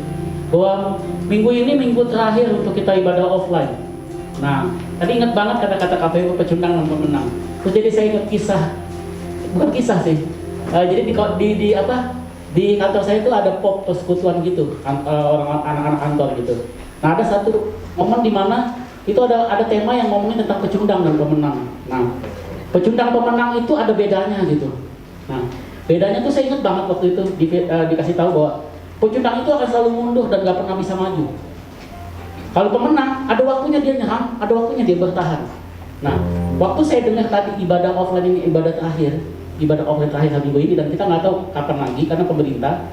bahwa minggu ini minggu terakhir untuk kita ibadah offline. Nah, tadi ingat banget kata-kata KPU pecundang dan pemenang. Terus jadi saya ingat kisah, bukan kisah sih. Jadi di kantor saya itu ada pop persekutuan gitu, orang anak-anak kantor gitu. Nah, ada satu momen di mana itu ada tema yang ngomongin tentang pecundang dan pemenang. Nah, pecundang pemenang itu ada bedanya gitu. Nah, bedanya tuh saya ingat banget waktu itu dikasih tahu bahwa pecundang itu akan selalu mundur dan gak pernah bisa maju. Kalau pemenang, ada waktunya dia nyerang, ada waktunya dia bertahan. Nah, waktu saya dengar tadi ibadah offline ini ibadah offline terakhir hari minggu ini, dan kita nggak tahu kapan lagi karena pemerintah.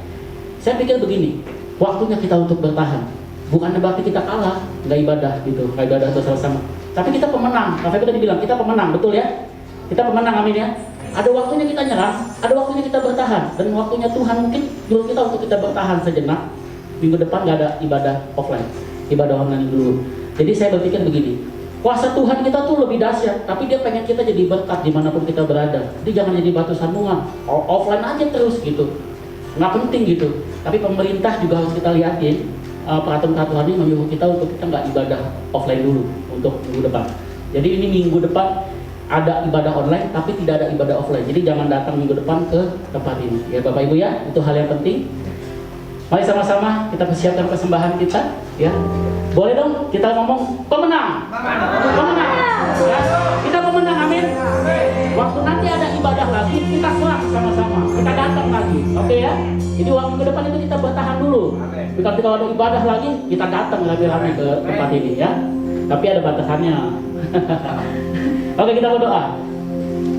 Saya pikir begini, waktunya kita untuk bertahan. Bukan berarti kita kalah, nggak ibadah gitu, nggak ibadah bersama-sama. Tapi kita pemenang. Kak Feby tadi bilang kita pemenang, betul ya? Kita pemenang, amin ya. Ada waktunya kita nyerang, ada waktunya kita bertahan, dan waktunya Tuhan mungkin nyuruh kita untuk kita bertahan sejenak. Minggu depan nggak ada ibadah offline. Ibadah online dulu. Jadi saya berpikir begini, kuasa Tuhan kita tuh lebih dahsyat, tapi dia pengen kita jadi berkat dimanapun kita berada. Jadi jangan jadi batu sandungan, offline aja terus gitu, nggak penting gitu. Tapi pemerintah juga harus kita lihatin, peraturan ini menyuruh kita untuk kita nggak ibadah offline dulu untuk minggu depan. Jadi ini minggu depan ada ibadah online, tapi tidak ada ibadah offline. Jadi jangan datang minggu depan ke tempat ini. Ya Bapak Ibu ya, itu hal yang penting. Mari sama-sama kita persiapkan persembahan kita, ya. Boleh dong kita ngomong pemenang. Pemenang. Ya. Kita pemenang, amin. Waktu nanti ada ibadah lagi, kita serang sama-sama. Kita datang lagi, oke ya. Jadi waktu ke depan itu kita bertahan dulu. Jika kita ada ibadah lagi, kita datang rame-rame ke tempat ini ya. Tapi ada batasannya. Oke, kita berdoa.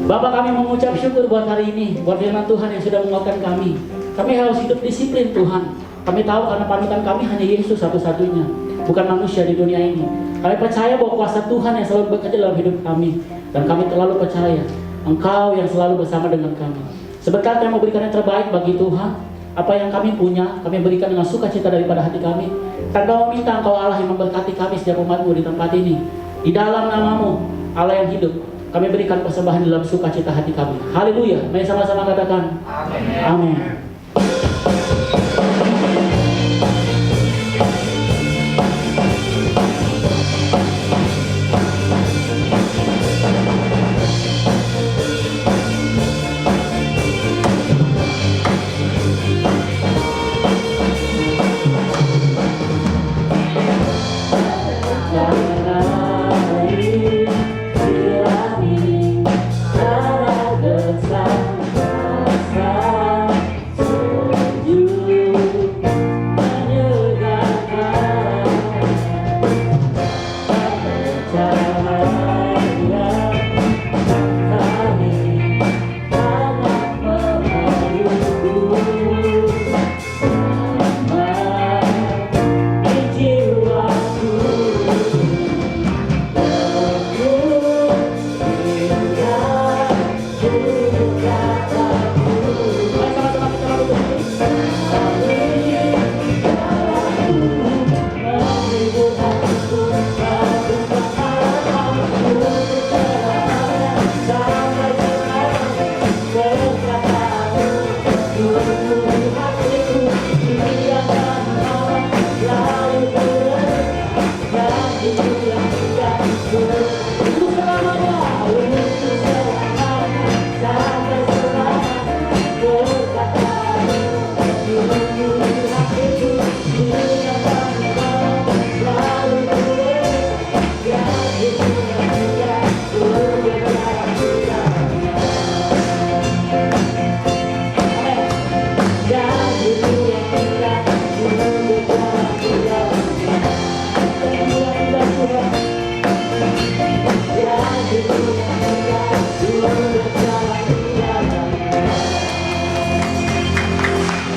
Bapak, kami mengucap syukur buat hari ini, buat firman Tuhan yang sudah menguatkan kami. Kami harus hidup disiplin Tuhan. Kami tahu karena panutan kami hanya Yesus satu-satunya, bukan manusia di dunia ini. Kami percaya bahwa kuasa Tuhan yang selalu bekerja dalam hidup kami, dan kami terlalu percaya Engkau yang selalu bersama dengan kami. Sebentar kami memberikan yang terbaik bagi Tuhan. Apa yang kami punya, kami berikan dengan sukacita daripada hati kami. Dan kami minta Engkau Allah yang memberkati kami setiap umat-Mu di tempat ini. Di dalam nama-Mu, Allah yang hidup, kami berikan persembahan dalam sukacita hati kami. Haleluya. Mari sama-sama katakan. Amin. Amin.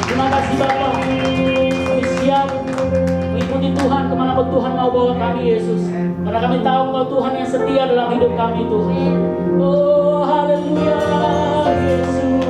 Terima kasih Bapak. Kami siap mengikuti Tuhan kemanapun Tuhan mau bawa kami, Yesus. Karena kami tahu Engkau Tuhan yang setia dalam hidup kami, Tuhan. Oh, haleluya, Yesus.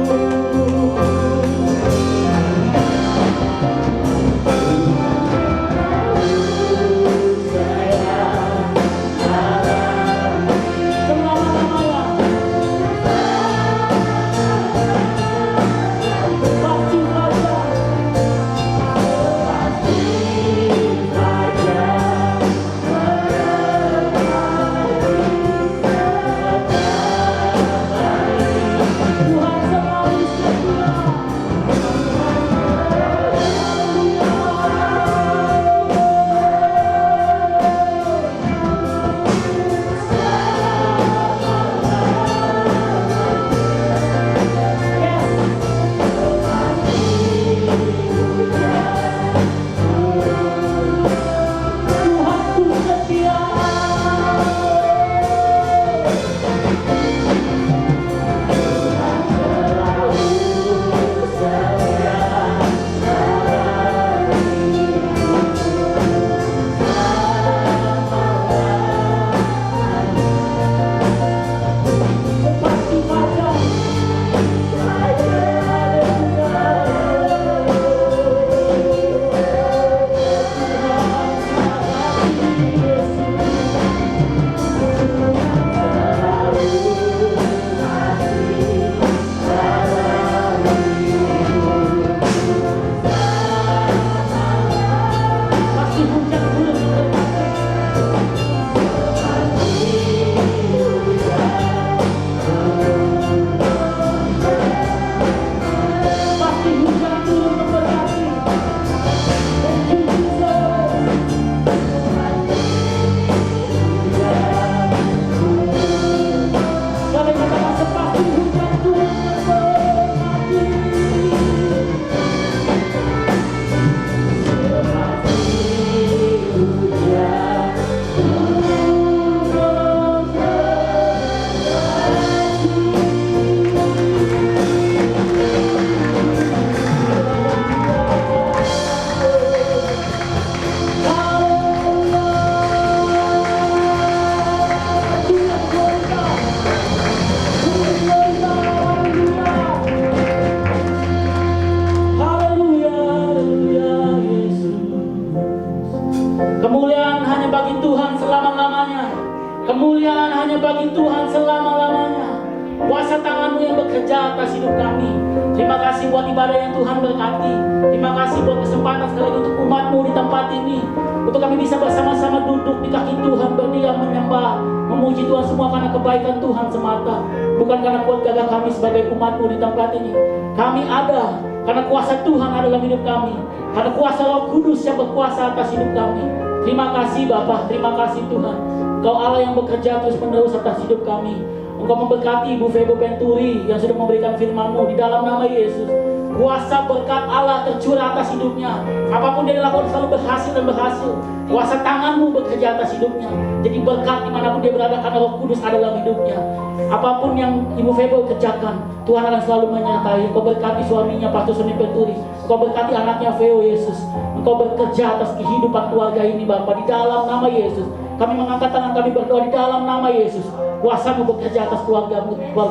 atas hidup kami. Terima kasih buat ibadah yang Tuhan berkati. Terima kasih buat kesempatan sekali lagi untuk umat-Mu di tempat ini, untuk kami bisa bersama-sama duduk di kaki Tuhan, berdiam, menyembah, memuji Tuhan semua karena kebaikan Tuhan semata, bukan karena kuat gagah kami sebagai umat-Mu di tempat ini. Kami ada karena kuasa Tuhan ada dalam hidup kami, karena kuasa Roh Kudus yang berkuasa atas hidup kami. Terima kasih Bapa, terima kasih Tuhan. Engkau Allah yang bekerja terus menerus atas hidup kami. Engkau memberkati Ibu Febo Penturi yang sudah memberikan firman-Mu di dalam nama Yesus. Kuasa berkat Allah tercurah atas hidupnya. Apapun dia lakukan selalu berhasil dan berhasil. Kuasa tangan-Mu bekerja atas hidupnya. Jadi berkat dimanapun dia berada karena Roh Kudus ada dalam hidupnya. Apapun yang Ibu Febo kerjakan, Tuhan akan selalu menyertai. Engkau berkati suaminya Pastor Sony Penturi. Engkau berkati anaknya Veo Yesus. Engkau bekerja atas kehidupan keluarga ini Bapa di dalam nama Yesus. Kami mengangkat tangan, kami berdoa di dalam nama Yesus. Kuasa-Mu bekerja atas keluarga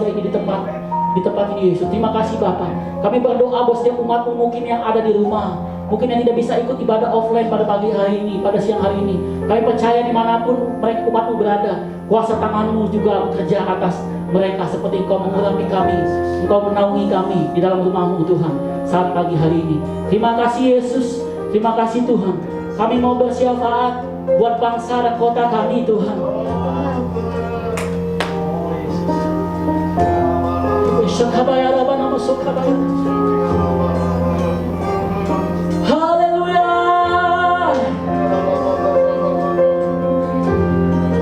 ini di tempat ini Yesus. Terima kasih Bapa. Kami berdoa buat setiap umat-Mu mungkin yang ada di rumah, mungkin yang tidak bisa ikut ibadah offline pada pagi hari ini, pada siang hari ini. Kami percaya dimanapun mereka umat-Mu berada, kuasa tangan-Mu juga bekerja atas mereka seperti Engkau mengurapi kami, Engkau menaungi kami di dalam rumah-Mu Tuhan saat pagi hari ini. Terima kasih Yesus, terima kasih Tuhan. Kami mau bersyafaat buat bangsa dan kota kami Tuhan. Haleluya.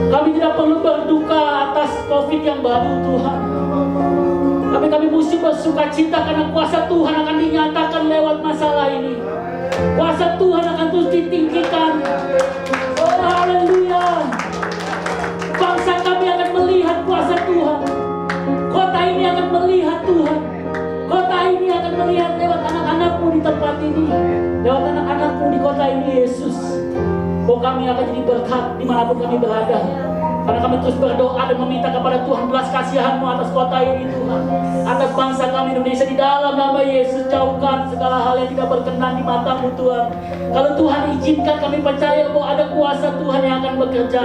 Kami tidak perlu berduka atas COVID yang baru Tuhan. Kami mesti bersukacita karena kuasa Tuhan akan dinyatakan lewat masalah ini. Kuasa Tuhan akan terus ditinggikan. Oh haleluya. Bangsa kami akan melihat kuasa Tuhan. Kota ini akan melihat Tuhan. Kota ini akan melihat lewat anak-anak-Mu di tempat ini, lewat anak-anak-Mu di kota ini Yesus. Oh kami akan jadi berkat dimanapun kami berada, karena kami terus berdoa dan meminta kepada Tuhan belas kasihan-Mu atas kota ini Tuhan, atas bangsa kami Indonesia di dalam nama Yesus. Jauhkan segala hal yang tidak berkenan di mata-Mu Tuhan. Kalau Tuhan izinkan, kami percaya bahwa ada kuasa Tuhan yang akan bekerja.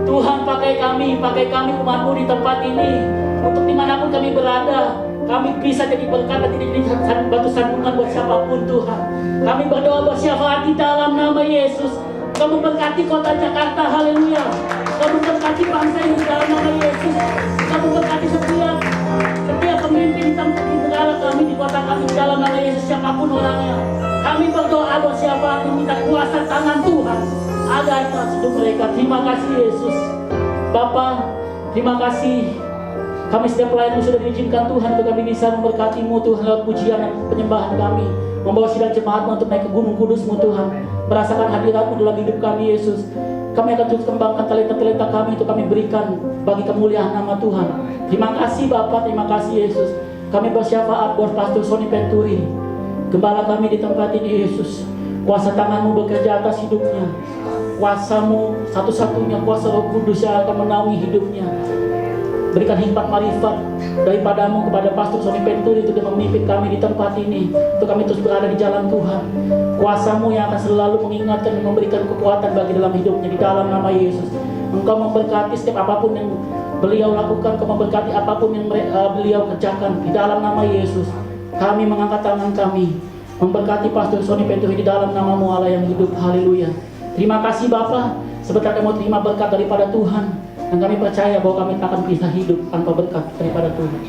Tuhan pakai kami umat-Mu di tempat ini, untuk dimanapun kami berada, kami bisa jadi berkat dan tidak jadi batu sandungan buat siapapun Tuhan. Kami berdoa bersyafaat di dalam nama Yesus. Kau memberkati kota Jakarta, haleluya. Kau memberkati bangsa ini di dalam nama Yesus. Kau memberkati setiap pemimpin di negara kami, di kota kami di dalam nama Yesus, siapapun orangnya. Kami berdoa bersyafaat meminta kuasa tangan Tuhan ada atas hidup mereka. Terima kasih Yesus. Bapa, terima kasih. Kami setiap pelayan-Mu sudah diizinkan Tuhan untuk kami bisa memberkati-Mu Tuhan lewat pujian dan penyembahan kami, membawa sidang jemaat-Mu untuk naik ke gunung kudus-Mu Tuhan, merasakan hadirat-Mu dalam hidup kami Yesus. Kami akan terus kembangkan talenta-talenta kami untuk kami berikan bagi kemuliaan nama Tuhan. Terima kasih Bapa, terima kasih Yesus. Kami bersyafaat buat Pastor Sony Penturi, gembala kami di tempat ini Yesus. Kuasa tangan-Mu bekerja atas hidupnya. Kuasa-Mu satu-satunya kuasa Roh Kudus yang akan menaungi hidupnya. Berikan hikmat marifat daripada-Mu kepada Pastor Sony Penturi untuk memimpin kami di tempat ini, untuk kami terus berada di jalan Tuhan. Kuasa-Mu yang akan selalu mengingatkan dan memberikan kekuatan bagi dalam hidupnya di dalam nama Yesus. Engkau memberkati setiap apapun yang beliau lakukan, Engkau memberkati apapun yang beliau kerjakan di dalam nama Yesus. Kami mengangkat tangan kami memberkati Pastor Sony Penturi di dalam nama-Mu Allah yang hidup. Haleluya. Terima kasih Bapa, sebentar kami mau terima berkat daripada Tuhan. Dan kami percaya bahwa kami akan bisa hidup tanpa berkat daripada Tuhan.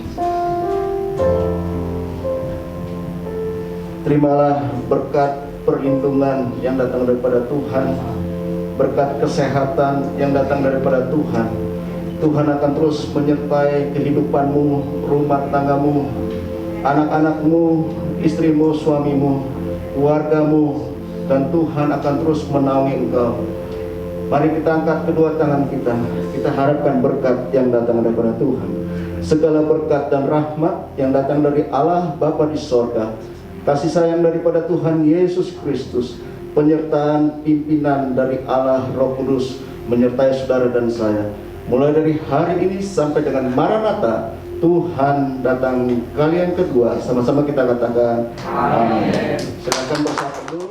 Terimalah berkat perlindungan yang datang daripada Tuhan, berkat kesehatan yang datang daripada Tuhan. Tuhan akan terus menyertai kehidupan-Mu, rumah tangga-Mu, anak-anak-Mu, istrimu, suamimu, keluarga-Mu, dan Tuhan akan terus menaungi engkau. Mari kita angkat kedua tangan kita. Kita harapkan berkat yang datang daripada Tuhan. Segala berkat dan rahmat yang datang dari Allah Bapa di sorga, kasih sayang daripada Tuhan Yesus Kristus, penyertaan pimpinan dari Allah Roh Kudus menyertai saudara dan saya. Mulai dari hari ini sampai dengan Maranatha, Tuhan datang kali yang kedua. Sama-sama kita katakan amin. Silakan bersatu dulu.